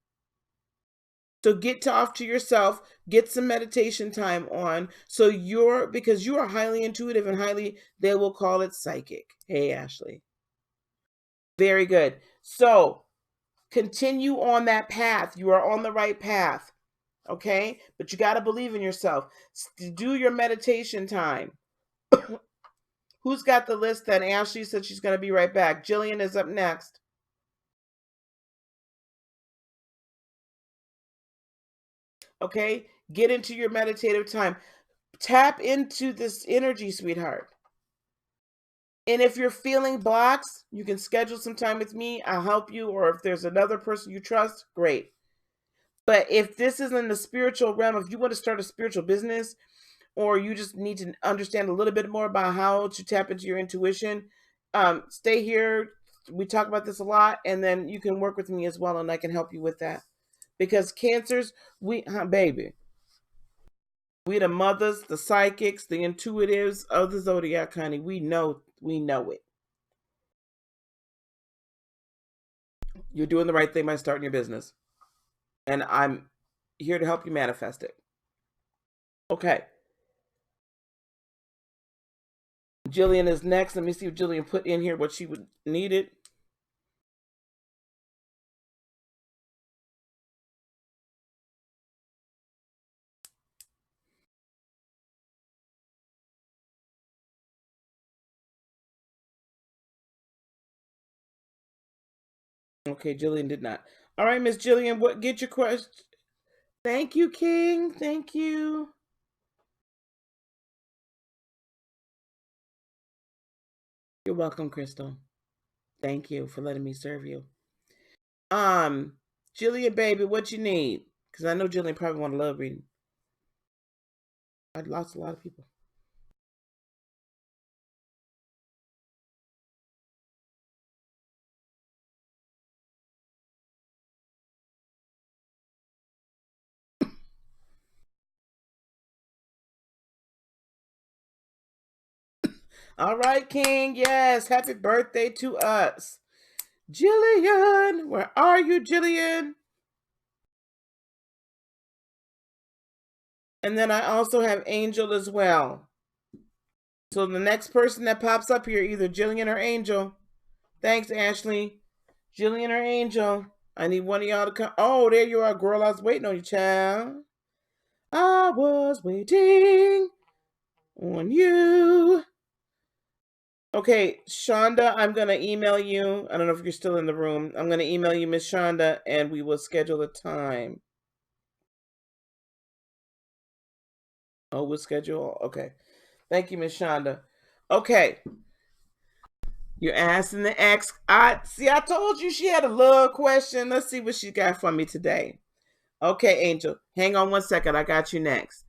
So get off to yourself, get some meditation time on. So because you are highly intuitive and they will call it psychic. Hey, Ashley. Very good. So continue on that path. You are on the right path. Okay? But you got to believe in yourself. Do your meditation time. Who's got the list then? Ashley said she's going to be right back. Jillian is up next. Okay? Get into your meditative time. Tap into this energy, sweetheart. And if you're feeling blocks, you can schedule some time with me. I'll help you. Or if there's another person you trust, great. But if this is in the spiritual realm, if you want to start a spiritual business, or you just need to understand a little bit more about how to tap into your intuition, stay here. We talk about this a lot, and then you can work with me as well, and I can help you with that. Because Cancers, baby, we the mothers, the psychics, the intuitives of the zodiac, honey. We know it. You're doing the right thing by starting your business. And I'm here to help you manifest it. Okay. Jillian is next. Let me see if Jillian put in here what she would need it. Okay, Jillian did not. All right, Miss Jillian, get your question? Thank you, King. Thank you. You're welcome, Crystal. Thank you for letting me serve you. Jillian, baby, what you need? Because I know Jillian probably want a love reading. I'd lost a lot of people. All right, King. Yes, happy birthday to us. Jillian, where are you, Jillian? And then I also have Angel as well. So the next person that pops up here, either Jillian or Angel. Thanks, Ashley. Jillian or Angel. I need one of y'all to come. Oh, there you are, girl. I was waiting on you, child. I was waiting on you. Okay, Shonda, I'm going to email you. I don't know if you're still in the room. I'm going to email you, Miss Shonda, and we will schedule a time. Oh, we'll schedule. Okay. Thank you, Miss Shonda. Okay. You're asking the ex. I told you she had a love question. Let's see what she got for me today. Okay, Angel. Hang on one second. I got you next.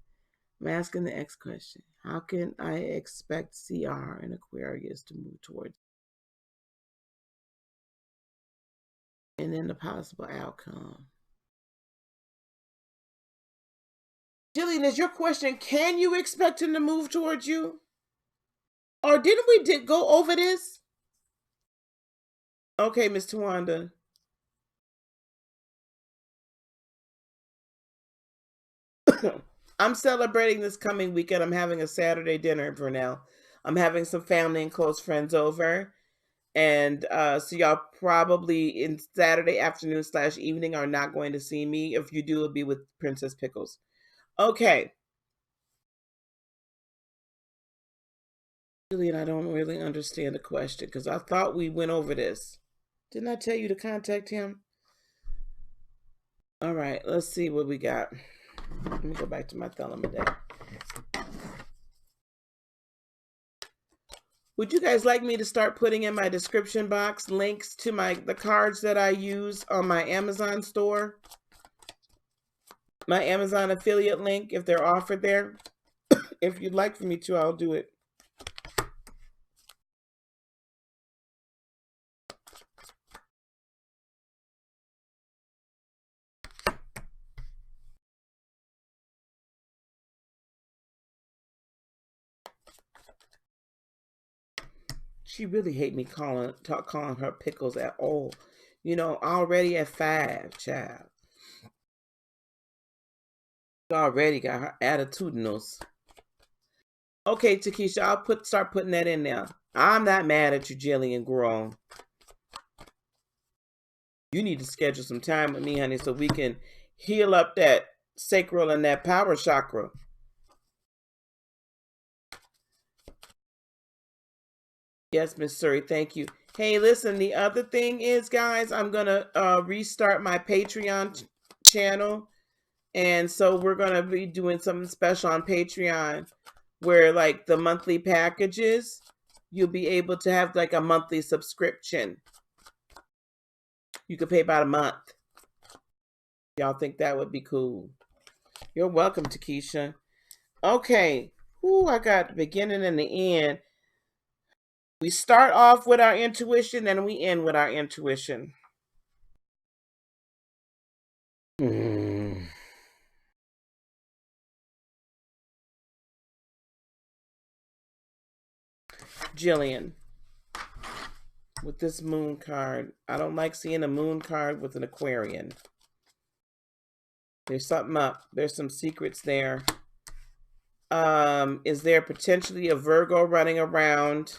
I'm asking the X question. How can I expect CR in Aquarius to move towards and then the possible outcome? Jillian, is your question, can you expect him to move towards you? Or didn't we go over this? Okay, Miss Tawanda. I'm celebrating this coming weekend. I'm having a Saturday dinner for now. I'm having some family and close friends over. And so y'all probably in Saturday afternoon / evening are not going to see me. If you do, it'll be with Princess Pickles. Okay. Julian, I don't really understand the question because I thought we went over this. Didn't I tell you to contact him? All right, let's see what we got. Let me go back to my Thalamadec. Would you guys like me to start putting in my description box links to the cards that I use on my Amazon store? My Amazon affiliate link, if they're offered there. If you'd like for me to, I'll do it. She really hate me calling her Pickles at all. You know, already at 5, child. Already got her attitudinals. Okay, Takesha, I'll start putting that in there. I'm not mad at you, Jillian, girl. You need to schedule some time with me, honey, so we can heal up that sacral and that power chakra. Yes, Miss Surrey, thank you. Hey, listen, the other thing is, guys, I'm going to restart my Patreon channel. And so we're going to be doing something special on Patreon where, like, the monthly packages, you'll be able to have, like, a monthly subscription. You could pay about a month. Y'all think that would be cool? You're welcome, Takesha. Okay. Ooh, I got the beginning and the end. We start off with our intuition and we end with our intuition. Jillian, with this moon card, I don't like seeing a moon card with an Aquarian. There's something up. There's some secrets there. Is there potentially a Virgo running around?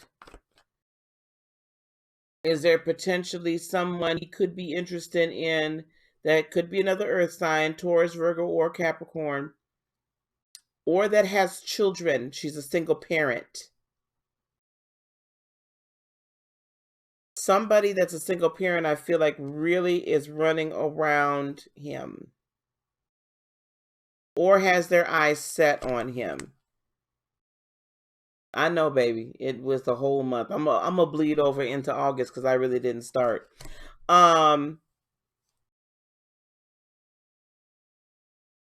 Is there potentially someone he could be interested in that could be another earth sign, Taurus, Virgo, or Capricorn, or that has children? She's a single parent. Somebody that's a single parent, I feel like really is running around him or has their eyes set on him. I know, baby. It was the whole month. I'm gonna bleed over into August because I really didn't start. And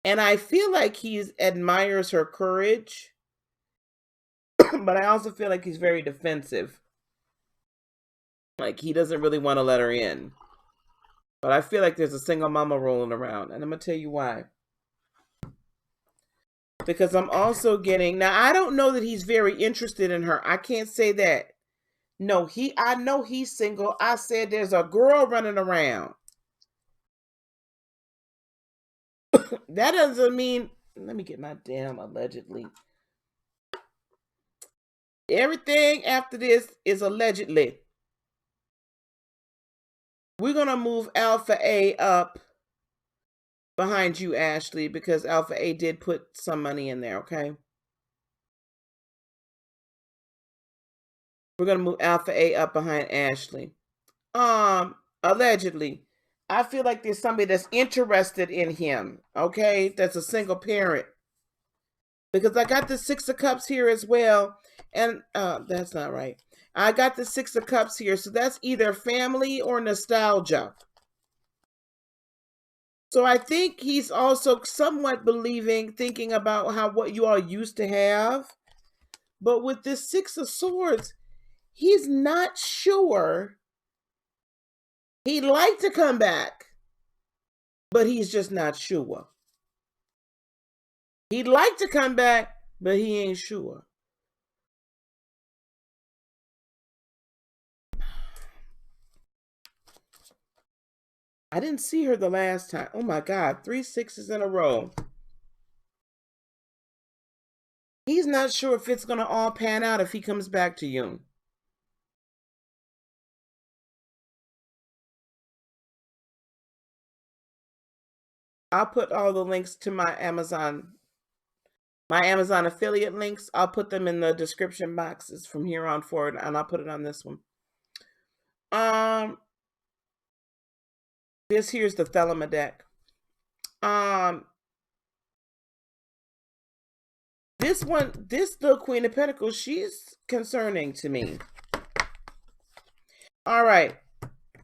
I feel like he admires her courage, but I also feel like he's very defensive. Like he doesn't really want to let her in. But I feel like there's a single mama rolling around, and I'm gonna tell you why. Because I'm also getting, now I don't know that he's very interested in her. I can't say that. No, I know he's single. I said there's a girl running around. That doesn't mean, let me get my damn allegedly. Everything after this is allegedly. We're going to move Alpha A up behind you, Ashley, because Alpha A did put some money in there, okay? We're going to move Alpha A up behind Ashley. Allegedly. I feel like there's somebody that's interested in him, okay? That's a single parent. Because I got the 6 of Cups here as well. And that's not right. I got the 6 of Cups here. So that's either family or nostalgia. So I think he's also somewhat thinking about how what you all used to have. But with this Six of Swords, he's not sure. He'd like to come back, but he's just not sure. He'd like to come back, but he ain't sure. I didn't see her the last time. Oh my God, 3 sixes in a row. He's not sure if it's going to all pan out if he comes back to you. I'll put all the links to my Amazon affiliate links. I'll put them in the description boxes from here on forward, and I'll put it on this one. This here's the Thelema deck. This little Queen of Pentacles, she's concerning to me. All right,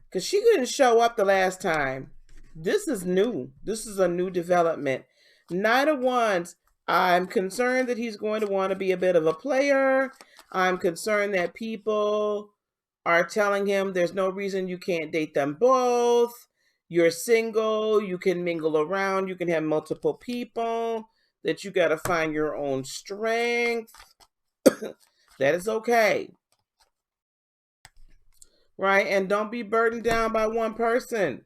because she couldn't show up the last time. This is new. This is a new development. Knight of Wands. I'm concerned that he's going to want to be a bit of a player. I'm concerned that people are telling him there's no reason you can't date them both. You're single. You can mingle around. You can have multiple people. That you got to find your own strength. That is okay. Right? And don't be burdened down by one person.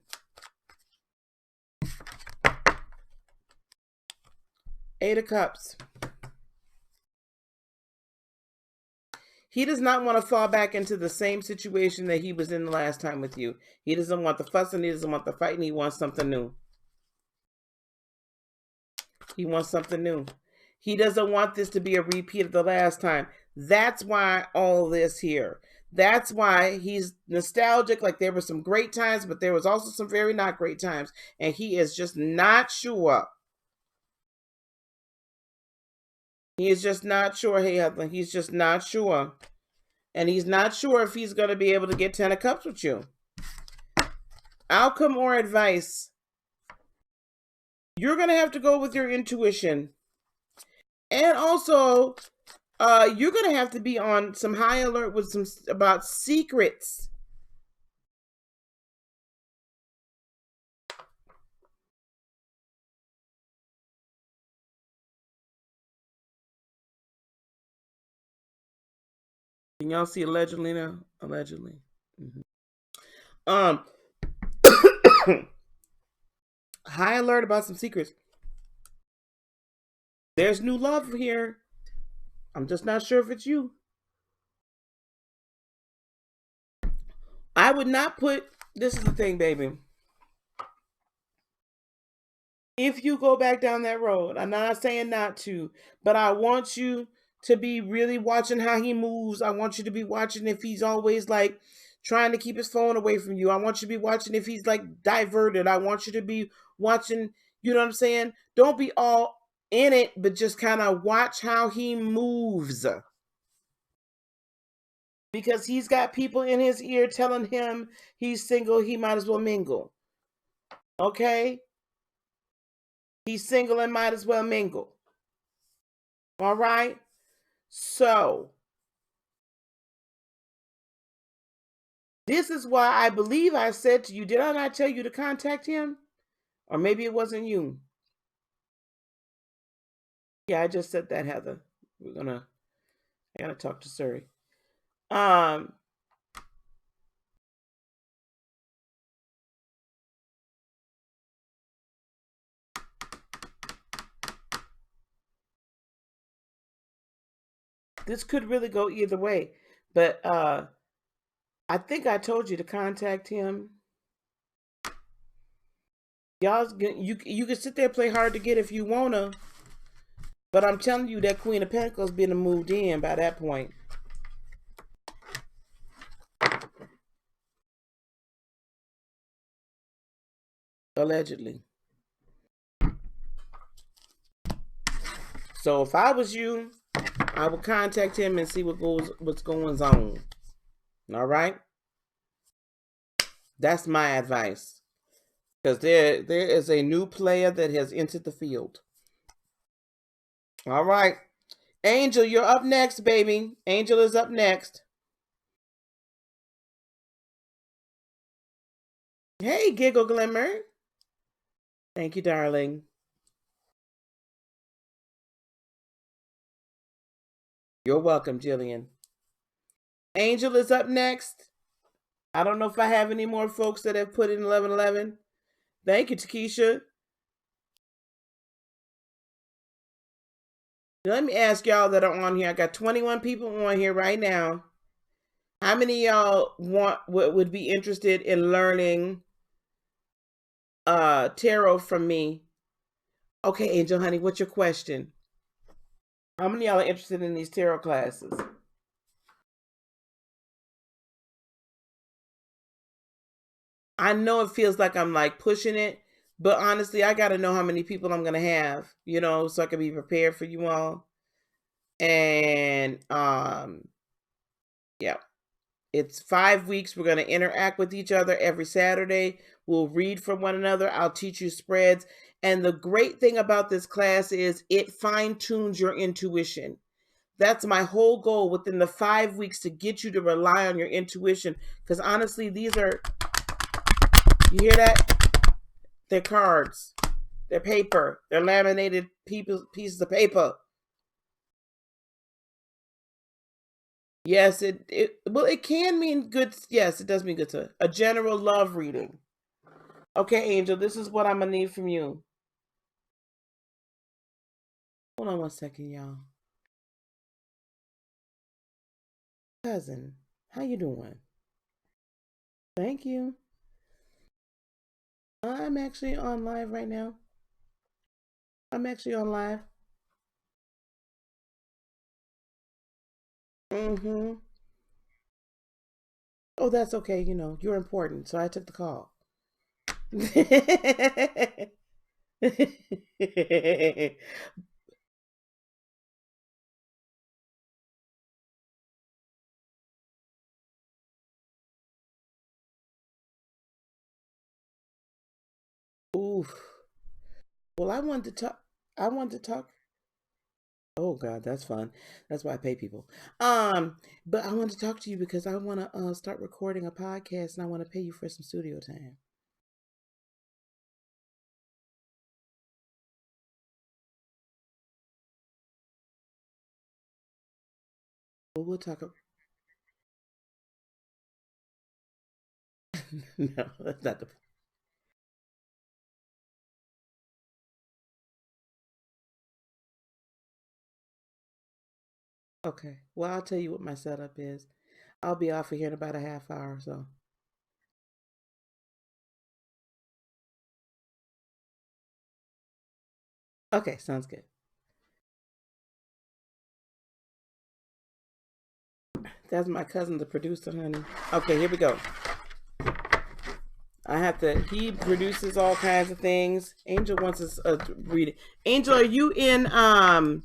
Eight of Cups. He does not want to fall back into the same situation that he was in the last time with you. He doesn't want the fussing. He doesn't want the fighting. He wants something new. He wants something new. He doesn't want this to be a repeat of the last time. That's why all this here. That's why he's nostalgic. Like there were some great times, but there was also some very not great times. And he is just not sure. He is just not sure. Hey, Heather, he's just not sure. And he's not sure if he's going to be able to get 10 of Cups with you. Outcome or advice. You're going to have to go with your intuition. And also, you're going to have to be on some high alert with about secrets. Can y'all see allegedly now? Allegedly. High alert about some secrets. There's new love here. I'm just not sure if it's you. I would not put, this is the thing, baby. If you go back down that road, I'm not saying not to, but I want you to be really watching how he moves. I want you to be watching if he's always like trying to keep his phone away from you. I want you to be watching if he's like diverted. I want you to be watching, you know what I'm saying? Don't be all in it, but just kind of watch how he moves. Because he's got people in his ear telling him he's single, he might as well mingle. Okay? He's single and might as well mingle. All right? So, this is why I believe I said to you, did I not tell you to contact him? Or maybe it wasn't you. Yeah, I just said that, Heather. I gotta talk to Suri. This could really go either way, but I think I told you to contact him. Y'all, you can sit there and play hard to get if you wanna, but I'm telling you that Queen of Pentacles been moved in by that point. Allegedly. So if I was you, I would contact him and see what's going on. All right? That's my advice. Because there is a new player that has entered the field. All right. Angel, you're up next, baby. Angel is up next. Hey, Giggle Glimmer. Thank you, darling. You're welcome, Jillian. Angel is up next. I don't know if I have any more folks that have put in 1111. Thank you, Takesha. Let me ask y'all that are on here. I got 21 people on here right now. How many of y'all would be interested in learning tarot from me? Okay, Angel, honey, what's your question? How many of y'all are interested in these tarot classes? I know it feels like I'm like pushing it, but honestly, I got to know how many people I'm going to have, so I can be prepared for you all. And yeah. It's 5 weeks. We're going to interact with each other every Saturday. We'll read from one another. I'll teach you spreads. And the great thing about this class is it fine-tunes your intuition. That's my whole goal within the 5 weeks, to get you to rely on your intuition. Because honestly, these are, you hear that? They're cards. They're paper. They're laminated pieces of paper. Yes, well, it can mean good. Yes, it does mean good to a general love reading. Okay, Angel, this is what I'm gonna need from you. Hold on one second, y'all. Cousin, how you doing? Thank you. I'm actually on live right now. I'm actually on live. Mm-hmm. Oh, that's okay. You're important, so I took the call. Oof. Well, I wanted to talk. I wanted to talk. Oh God, that's fun. That's why I pay people. But I want to talk to you because I want to start recording a podcast, and I want to pay you for some studio time. Well, we'll talk. No, that's not the. Okay. Well, I'll tell you what my setup is. I'll be off of here in about a half hour or so. Okay, sounds good. That's my cousin, the producer, honey. Okay, here we go. He produces all kinds of things. Angel wants us to read it. Angel, are you in a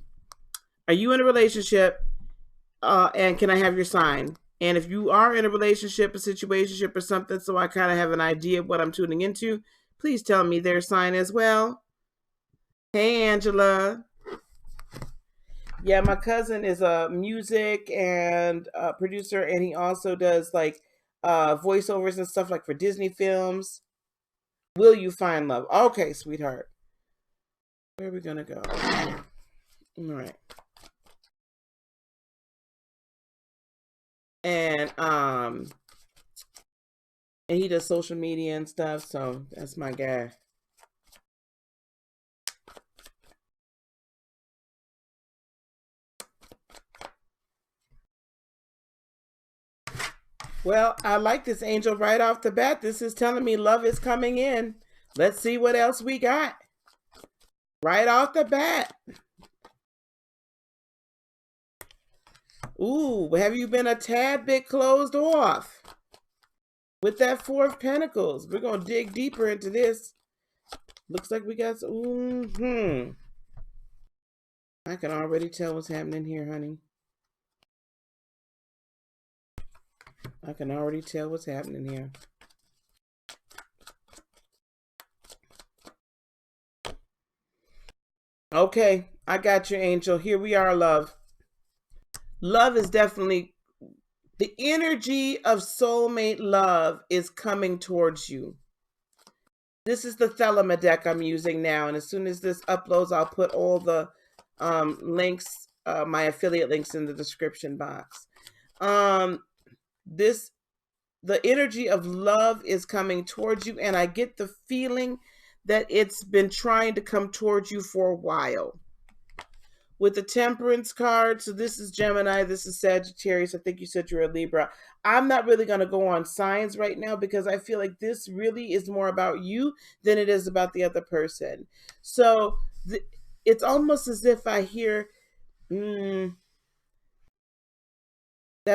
relationship? And can I have your sign? And if you are in a relationship, a situationship, or something, so I kind of have an idea of what I'm tuning into, please tell me their sign as well. Hey, Angela. Yeah, my cousin is a music and producer, and he also does like voiceovers and stuff like for Disney films. Will you find love? Okay, sweetheart. Where are we gonna go? All right. And he does social media and stuff, so that's my guy. Well, I like this, Angel, right off the bat. This is telling me love is coming in. Let's see what else we got. Right off the bat. Ooh, have you been a tad bit closed off? With that Four of Pentacles. We're going to dig deeper into this. Looks like we got some. I can already tell what's happening here, honey. I can already tell what's happening here. Okay, I got you, Angel. Here we are, love. Love is definitely the energy of soulmate love is coming towards you. This is the Thelema deck I'm using now, and as soon as this uploads, I'll put all the links, my affiliate links, in the description box. This the energy of love is coming towards you, and I get the feeling that it's been trying to come towards you for a while. With the Temperance card, so this is Gemini, this is Sagittarius. I think you said you're a Libra. I'm not really going to go on signs right now because I feel like this really is more about you than it is about the other person. So it's almost as if I hear that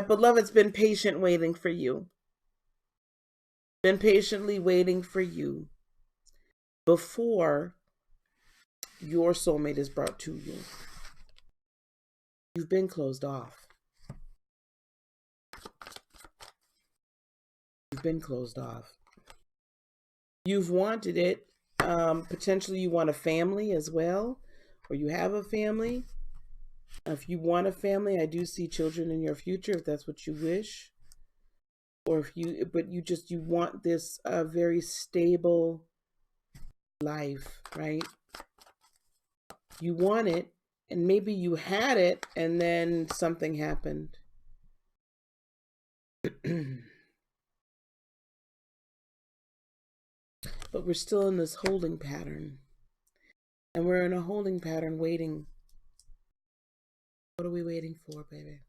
beloved's been patient waiting for you. Been patiently waiting for you before your soulmate is brought to you. You've been closed off. You've been closed off. You've wanted it. Potentially you want a family as well, or you have a family. If you want a family, I do see children in your future if that's what you wish. Or if you, but you want this very stable life, right? You want it, and maybe you had it, and then something happened. But we're still in this holding pattern. And we're in a holding pattern waiting. What are we waiting for, baby?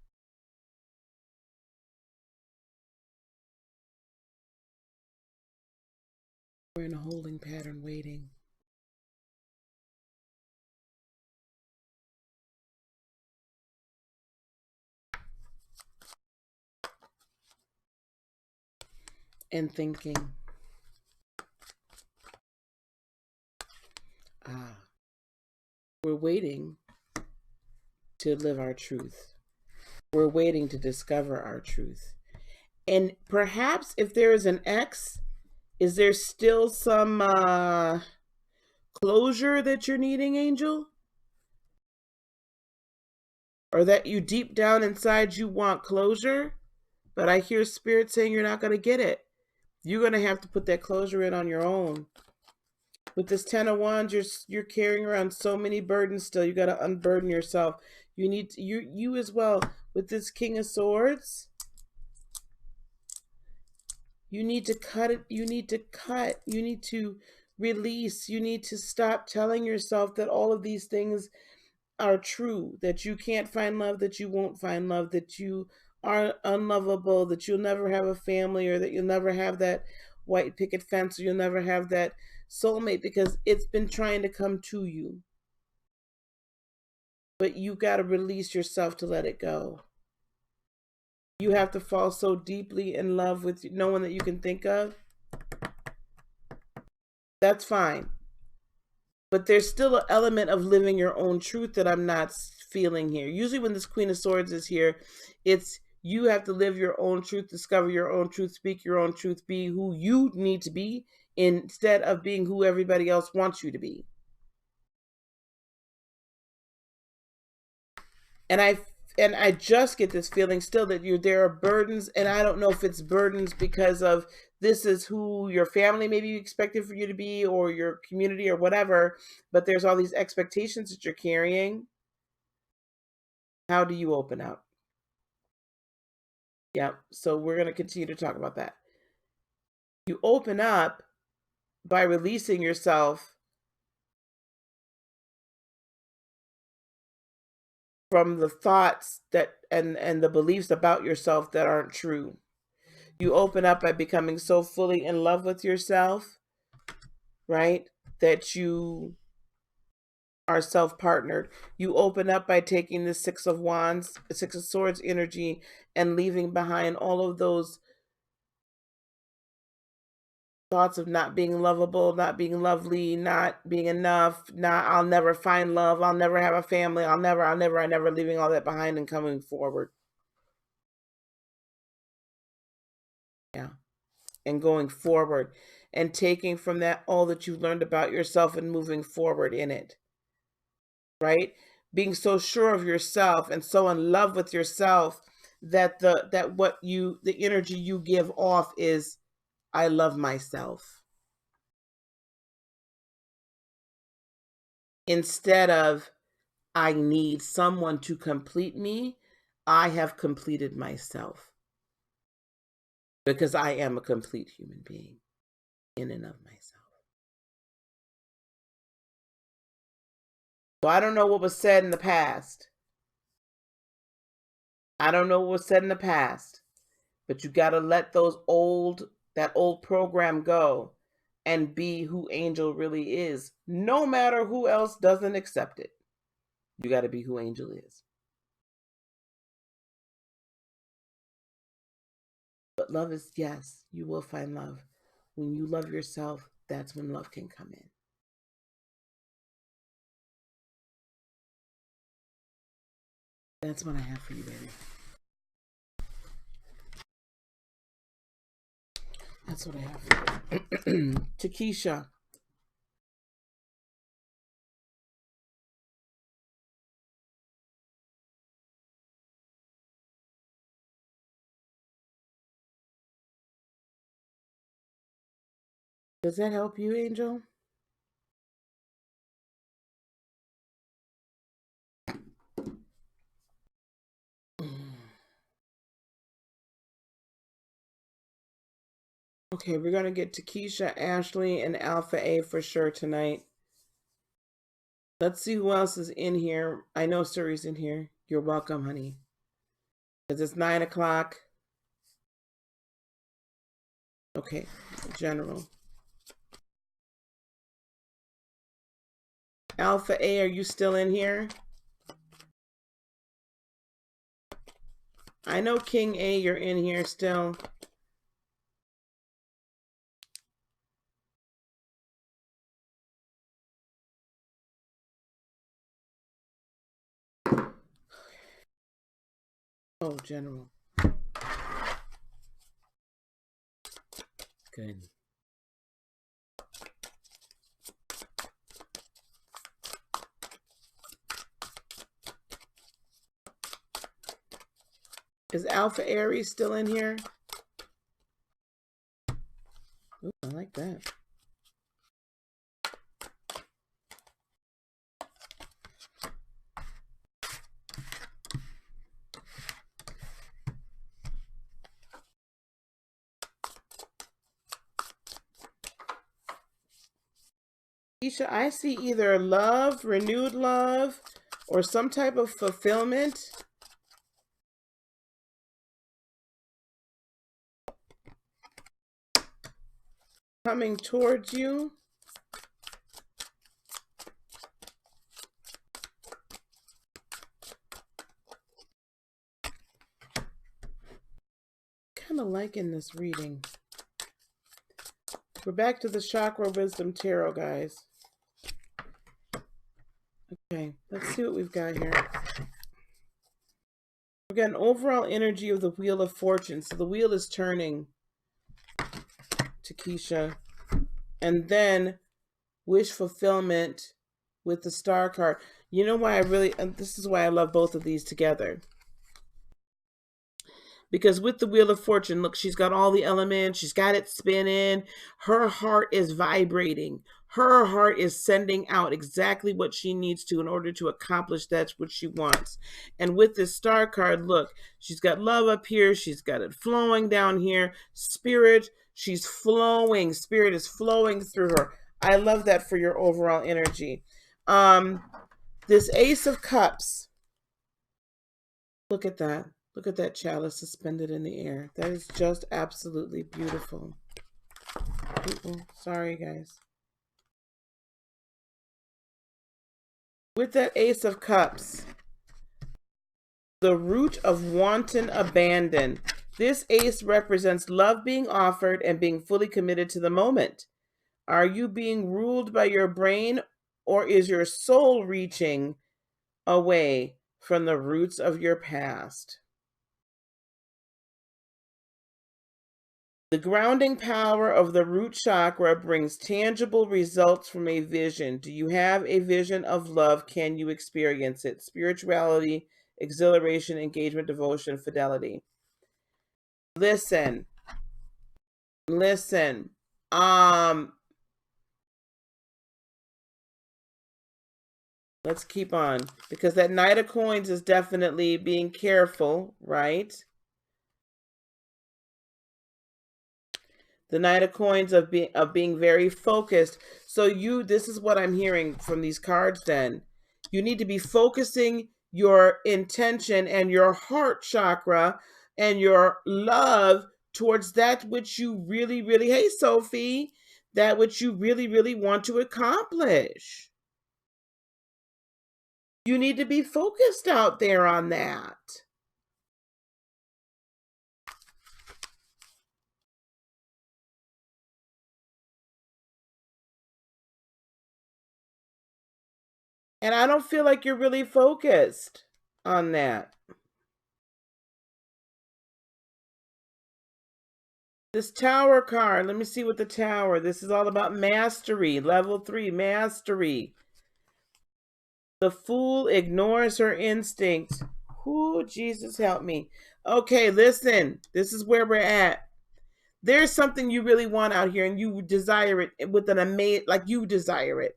We're in a holding pattern waiting. And thinking. We're waiting to live our truth. We're waiting to discover our truth. And perhaps if there is an X, is there still some closure that you're needing, Angel? Or that you deep down inside you want closure, but I hear Spirit saying you're not going to get it. You're going to have to put that closure in on your own. With this 10 of Wands, you're carrying around so many burdens still. You got to unburden yourself. You need to, you as well. With this King of Swords, you need to cut it. You need to cut. You need to release. You need to stop telling yourself that all of these things are true, that you can't find love, that you won't find love, that you are unlovable, that you'll never have a family, or that you'll never have that white picket fence, or you'll never have that soulmate, because it's been trying to come to you. But you got to release yourself to let it go. You have to fall so deeply in love with no one that you can think of. That's fine. But there's still an element of living your own truth that I'm not feeling here. Usually when this Queen of Swords is here, it's you have to live your own truth, discover your own truth, speak your own truth, be who you need to be instead of being who everybody else wants you to be. And I just get this feeling still that there are burdens, and I don't know if it's burdens because of this is who your family maybe expected for you to be, or your community, or whatever, but there's all these expectations that you're carrying. How do you open up? Yeah, so we're going to continue to talk about that. You open up by releasing yourself from the thoughts that and the beliefs about yourself that aren't true. You open up by becoming so fully in love with yourself, right, that you are self-partnered. You open up by taking the Six of Wands, Six of Swords energy, and leaving behind all of those thoughts of not being lovable, not being lovely, not being enough, not I'll never find love, I'll never have a family, I never, leaving all that behind and coming forward. Yeah. And going forward and taking from that all that you've learned about yourself and moving forward in it. right? Being so sure of yourself and so in love with yourself that the energy you give off is, I love myself. Instead of, I need someone to complete me, I have completed myself because I am a complete human being in and of myself. So I don't know what was said in the past. I don't know what was said in the past, but you got to let that old program go and be who Angel really is, no matter who else doesn't accept it. You got to be who Angel is. But love is, yes, you will find love. When you love yourself, that's when love can come in. That's what I have for you, baby. That's what I have for you. Takesha. Does that help you, Angel? Okay, we're going to get Takesha, Ashley, and Alpha A for sure tonight. Let's see who else is in here. I know Suri's in here. You're welcome, honey. Because it's 9 o'clock. Okay, general. Alpha A, are you still in here? I know King A, you're in here still. Oh, general. Good. Is Alpha Aries still in here? Ooh, I like that. Keisha, I see either love, renewed love, or some type of fulfillment. Coming towards you. Kind of liking this reading. We're back to the Chakra Wisdom Tarot, guys. Okay, let's see what we've got here. We've got an overall energy of the Wheel of Fortune. So the wheel is turning, Takesha. And then wish fulfillment with the Star card. You know why this is why I love both of these together. Because with the Wheel of Fortune, look, she's got all the elements. She's got it spinning. Her heart is vibrating. Her heart is sending out exactly what she needs to in order to accomplish that's what she wants. And with this Star card, look, she's got love up here. She's got it flowing down here. Spirit, she's flowing. Spirit is flowing through her. I love that for your overall energy. This Ace of Cups. Look at that. Look at that chalice suspended in the air. That is just absolutely beautiful. Sorry, guys. With that Ace of Cups, the root of wanton abandon. This ace represents love being offered and being fully committed to the moment. Are you being ruled by your brain, or is your soul reaching away from the roots of your past? The grounding power of the root chakra brings tangible results from a vision. Do you have a vision of love? Can you experience it? Spirituality, exhilaration, engagement, devotion, fidelity. Listen. Listen. Let's keep on, because that Knight of Coins is definitely being careful, right? The Knight of Coins of being very focused. So this is what I'm hearing from these cards then. You need to be focusing your intention and your heart chakra and your love towards that which you really, really, hey Sophie, that which you really, really want to accomplish. You need to be focused out there on that. And I don't feel like you're really focused on that. This Tower card, let me see what the Tower, this is all about mastery, level 3, mastery. The Fool ignores her instinct. Ooh, Jesus help me. Okay, listen, this is where we're at. There's something you really want out here and you desire it with an amazing, like you desire it.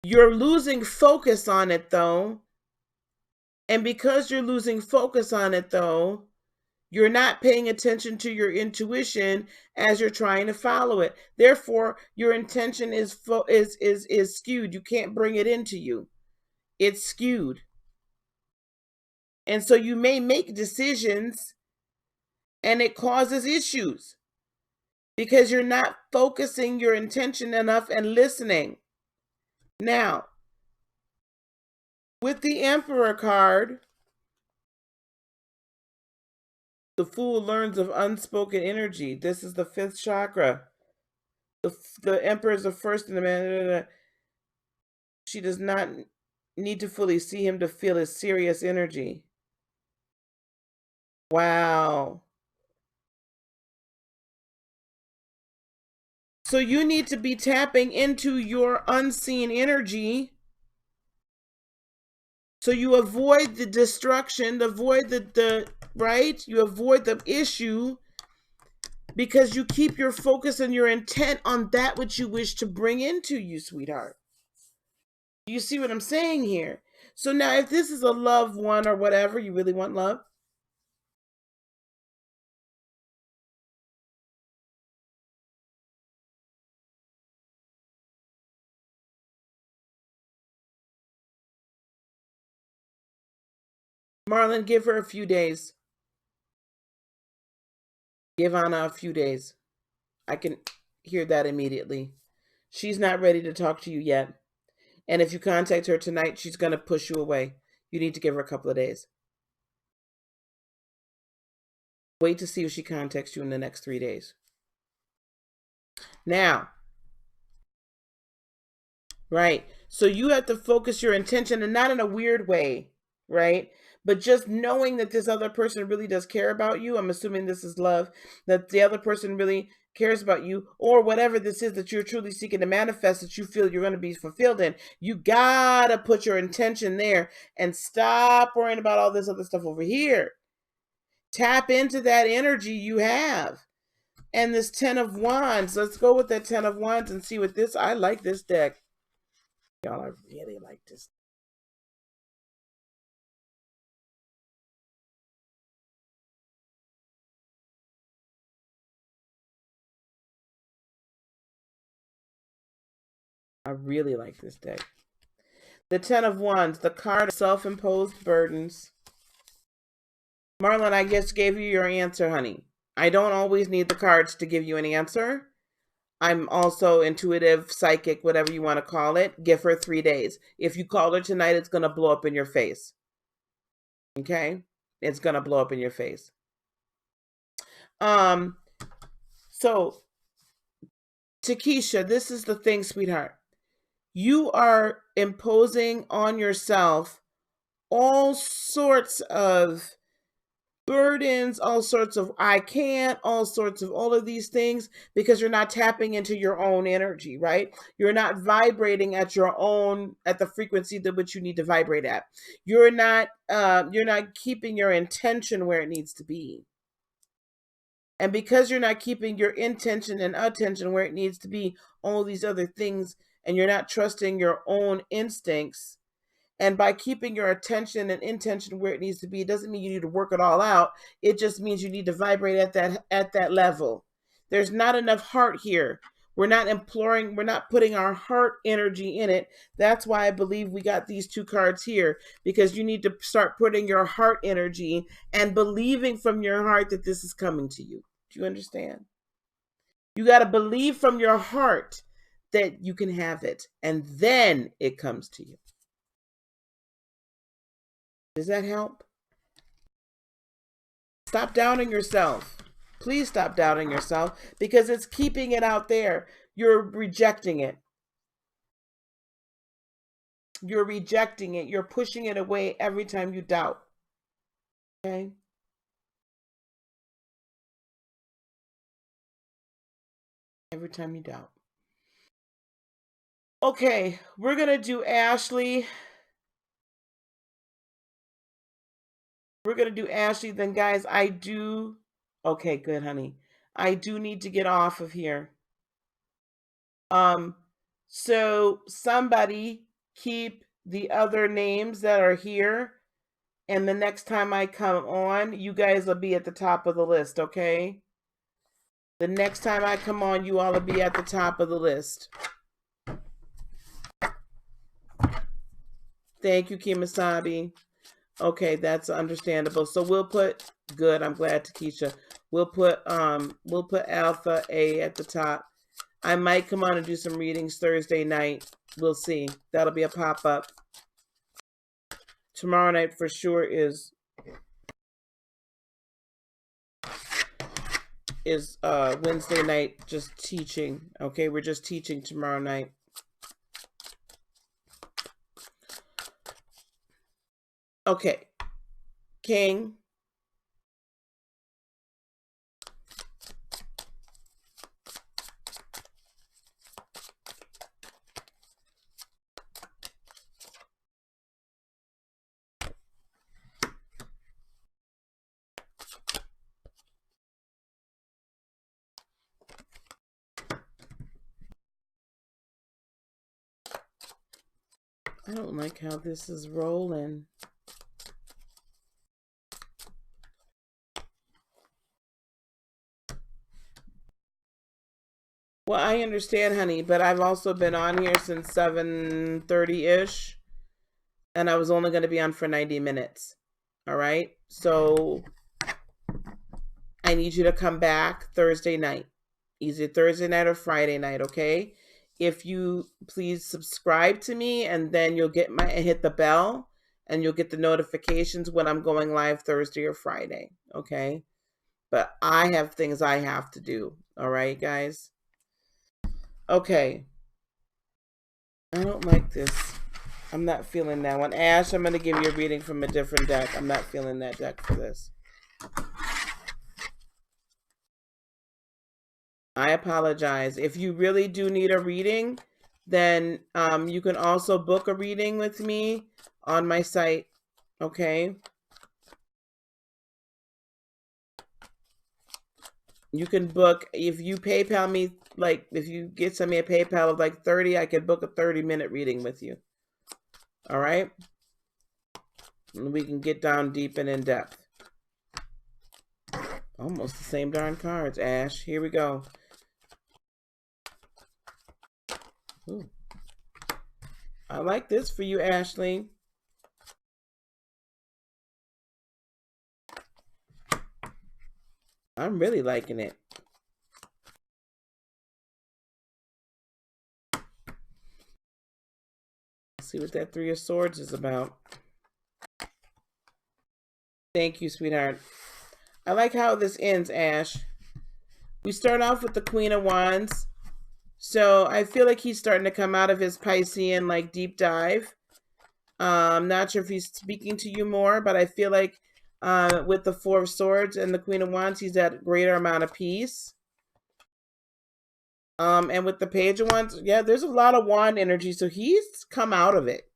You're losing focus on it though. And because you're losing focus on it though, you're not paying attention to your intuition as you're trying to follow it. Therefore, your intention is skewed. You can't bring it into you. It's skewed. And so you may make decisions and it causes issues because you're not focusing your intention enough and listening. Now, with the Emperor card, the Fool learns of unspoken energy. This is the 5th chakra. The Emperor is the first in the man. She does not need to fully see him to feel his serious energy. Wow. So you need to be tapping into your unseen energy so you avoid the destruction, avoid the right? You avoid the issue because you keep your focus and your intent on that which you wish to bring into you, sweetheart. You see what I'm saying here? So now if this is a loved one or whatever, you really want love? Marlon, give her a few days. Give Anna a few days. I can hear that immediately. She's not ready to talk to you yet. And if you contact her tonight, she's going to push you away. You need to give her a couple of days. Wait to see if she contacts you in the next 3 days. Now, right? So you have to focus your intention, and not in a weird way, right? But just knowing that this other person really does care about you. I'm assuming this is love, that the other person really cares about you, or whatever this is that you're truly seeking to manifest that you feel you're going to be fulfilled in. You gotta put your intention there and stop worrying about all this other stuff over here. Tap into that energy you have. And this 10 of Wands, let's go with that 10 of Wands and see what this, I like this deck. Y'all, I really like this. I really like this deck. The 10 of Wands, the card of self-imposed burdens. Marlon, I just gave you your answer, honey. I don't always need the cards to give you an answer. I'm also intuitive, psychic, whatever you want to call it. Give her 3 days. If you call her tonight, it's going to blow up in your face. Okay? It's going to blow up in your face. So, Takesha, this is the thing, sweetheart. You are imposing on yourself all sorts of burdens, all sorts of I can't, all sorts of all of these things, because you're not tapping into your own energy, right? You're not vibrating at your own, at the frequency that which you need to vibrate at. You're not keeping your intention where it needs to be. And because you're not keeping your intention and attention where it needs to be, all these other things, and you're not trusting your own instincts, and by keeping your attention and intention where it needs to be, it doesn't mean you need to work it all out. It just means you need to vibrate at that level. There's not enough heart here. We're not putting our heart energy in it. That's why I believe we got these two cards here, because you need to start putting your heart energy and believing from your heart that this is coming to you. Do you understand? You got to believe from your heart that you can have it, and then it comes to you. Does that help? Stop doubting yourself. Please stop doubting yourself, because it's keeping it out there. You're rejecting it. You're rejecting it. You're pushing it away every time you doubt. Okay? Every time you doubt. Okay, we're going to do Ashley. We're going to do Ashley. Then, guys, okay, good, honey. I do need to get off of here. So somebody keep the other names that are here, and the next time I come on, you guys will be at the top of the list, okay? The next time I come on, you all will be at the top of the list. Thank you, Kimasabi. Okay, that's understandable. So we'll put, good, I'm glad, Takesha. We'll put Alpha A at the top. I might come on and do some readings Thursday night. We'll see. That'll be a pop-up. Tomorrow night for sure is Wednesday night, just teaching. Okay, we're just teaching tomorrow night. Okay, King. I don't like how this is rolling. Well, I understand, honey, but I've also been on here since 7:30-ish, and I was only going to be on for 90 minutes. All right? So I need you to come back Thursday night. Either Thursday night or Friday night, okay? If you please subscribe to me, and then you'll get hit the bell, and you'll get the notifications when I'm going live Thursday or Friday, okay? But I have things I have to do, all right, guys? Okay. I don't like this. I'm not feeling that one. Ash, I'm going to give you a reading from a different deck. I'm not feeling that deck for this. I apologize. If you really do need a reading, then you can also book a reading with me on my site, okay? You can book, if you PayPal me, like, if you send me a PayPal of like 30, I could book a 30-minute reading with you. All right? And we can get down deep and in depth. Almost the same darn cards, Ash. Here we go. Ooh. I like this for you, Ashley. I'm really liking it. Let's see what that Three of Swords is about. Thank you, sweetheart. I like how this ends, Ash. We start off with the Queen of Wands. So I feel like he's starting to come out of his Piscean, like, deep dive. I'm not sure if he's speaking to you more, but I feel like With the Four of Swords and the Queen of Wands, he's at a greater amount of peace. And with the Page of Wands, yeah, there's a lot of wand energy. So he's come out of it,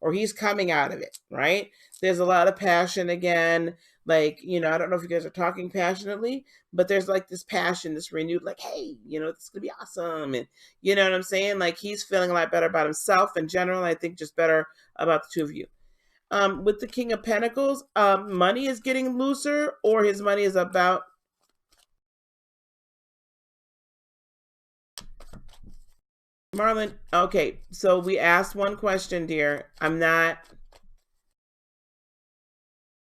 or he's coming out of it, right? There's a lot of passion again. Like, I don't know if you guys are talking passionately, but there's like this passion, this renewed, like, hey, this is gonna be awesome. And you know what I'm saying? Like, he's feeling a lot better about himself in general. I think just better about the two of you. With the King of Pentacles, money is getting looser, or his money is about. Marlon, okay, so we asked one question, dear.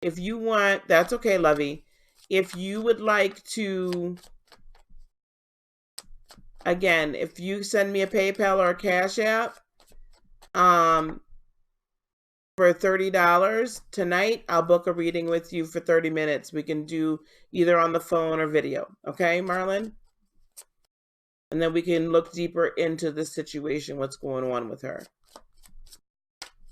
If you want, that's okay, lovey. If you would like to, again, if you send me a PayPal or a Cash App, for $30 tonight, I'll book a reading with you for 30 minutes. We can do either on the phone or video. Okay, Marlon? And then we can look deeper into the situation, what's going on with her.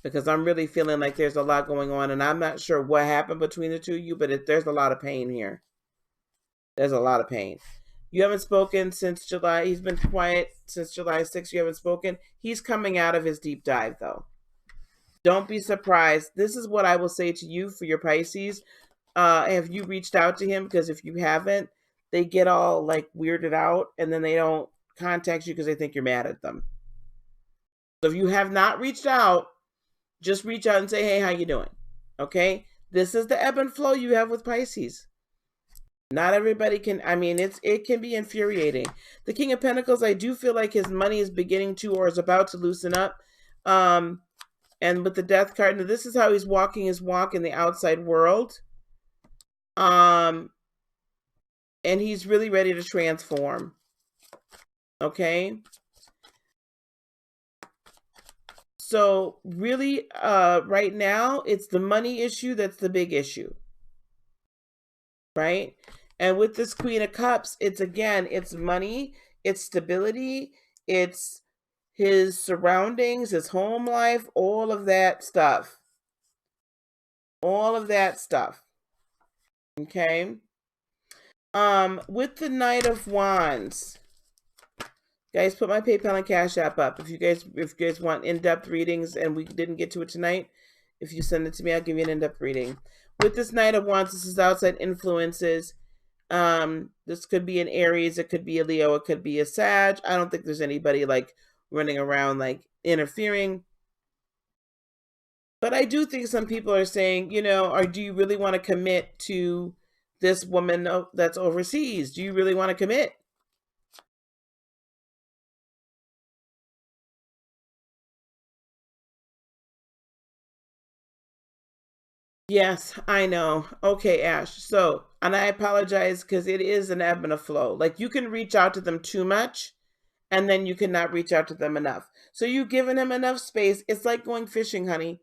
Because I'm really feeling like there's a lot going on, and I'm not sure what happened between the two of you, but there's a lot of pain here. There's a lot of pain. You haven't spoken since July. He's been quiet since July 6th. You haven't spoken. He's coming out of his deep dive, though. Don't be surprised. This is what I will say to you for your Pisces. Have you reached out to him? Because if you haven't, they get all like weirded out, and then they don't contact you because they think you're mad at them. So if you have not reached out, just reach out and say, hey, how you doing? Okay? This is the ebb and flow you have with Pisces. Not everybody can, it can be infuriating. The King of Pentacles, I do feel like his money is beginning to, or is about to loosen up. And with the Death card, now this is how he's walking his walk in the outside world. And he's really ready to transform. Okay? So really, right now, it's the money issue that's the big issue. Right? And with this Queen of Cups, it's money, it's stability, it's his surroundings, his home life, all of that stuff. All of that stuff. Okay? With the Knight of Wands, guys, put my PayPal and Cash App up. If you guys want in-depth readings and we didn't get to it tonight, if you send it to me, I'll give you an in-depth reading. With this Knight of Wands, this is outside influences. This could be an Aries, it could be a Leo, it could be a Sag. I don't think there's anybody like running around like interfering. But I do think some people are saying, or do you really want to commit to this woman that's overseas? Do you really want to commit? Yes, I know. Okay, Ash. So, and I apologize because it is an ebb and a flow. Like, you can reach out to them too much, and then you cannot reach out to them enough. So you've given him enough space. It's like going fishing, honey.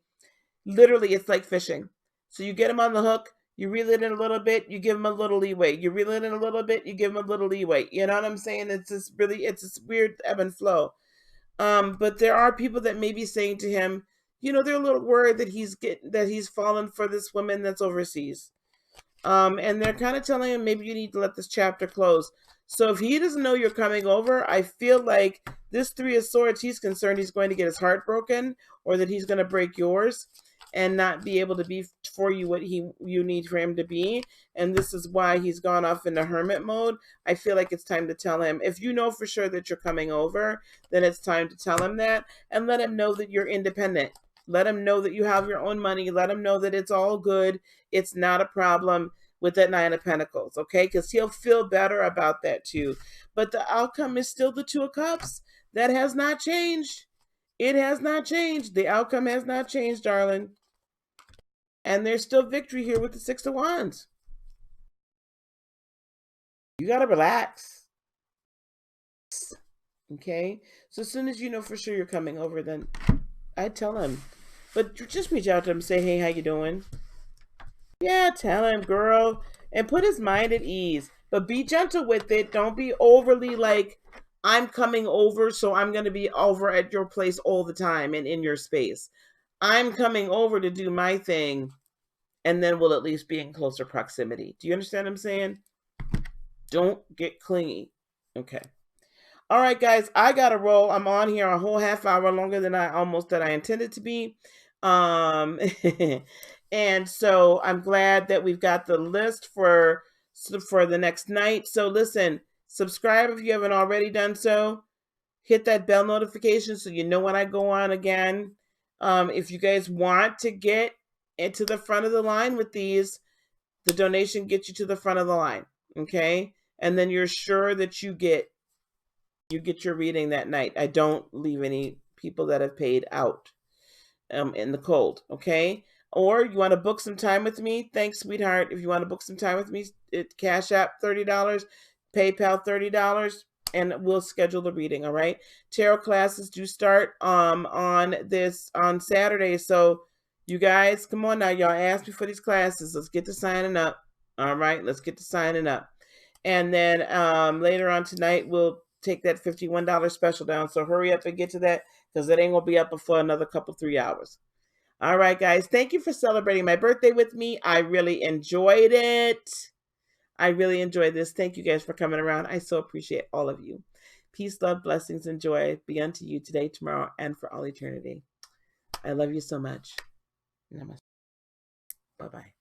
Literally, it's like fishing. So you get him on the hook, you reel it in a little bit, you give him a little leeway. You reel it in a little bit, you give him a little leeway. You know what I'm saying? It's this weird ebb and flow. But there are people that may be saying to him, they're a little worried that he's fallen for this woman that's overseas. And they're kind of telling him maybe you need to let this chapter close. So if he doesn't know you're coming over, I feel like this Three of Swords, he's concerned he's going to get his heart broken, or that he's going to break yours and not be able to be for you what you need for him to be. And this is why he's gone off into hermit mode. I feel like it's time to tell him, if you know for sure that you're coming over, then it's time to tell him that, and let him know that you're independent. Let him know that you have your own money. Let him know that it's all good. It's not a problem with that Nine of Pentacles, okay? Because he'll feel better about that too. But the outcome is still the Two of Cups. That has not changed. It has not changed. The outcome has not changed, darling. And there's still victory here with the Six of Wands. You got to relax. Okay? So as soon as you know for sure you're coming over, then I tell him. But just reach out to him and say, hey, how you doing? Yeah, tell him, girl. And put his mind at ease. But be gentle with it. Don't be overly like, I'm coming over, so I'm going to be over at your place all the time and in your space. I'm coming over to do my thing, and then we'll at least be in closer proximity. Do you understand what I'm saying? Don't get clingy. Okay. All right, guys, I got to roll. I'm on here a whole half hour longer than I intended to be. And so I'm glad that we've got the list for the next night. So listen, subscribe if you haven't already done so. Hit that bell notification so you know when I go on again. If you guys want to get into the front of the line with these, the donation gets you to the front of the line. Okay. And then you're sure that you get your reading that night. I don't leave any people that have paid out in the cold, okay? Or you want to book some time with me? Thanks, sweetheart. If you want to book some time with me, Cash App $30, PayPal $30, and we'll schedule the reading, all right? Tarot classes do start on Saturday, so you guys, come on now. Y'all asked me for these classes. Let's get to signing up, all right? Let's get to signing up. And then later on tonight, we'll take that $51 special down. So hurry up and get to that, because it ain't going to be up before another 3 hours. All right, guys. Thank you for celebrating my birthday with me. I really enjoyed it. I really enjoyed this. Thank you guys for coming around. I so appreciate all of you. Peace, love, blessings, and joy be unto you today, tomorrow, and for all eternity. I love you so much. Namaste. Bye-bye.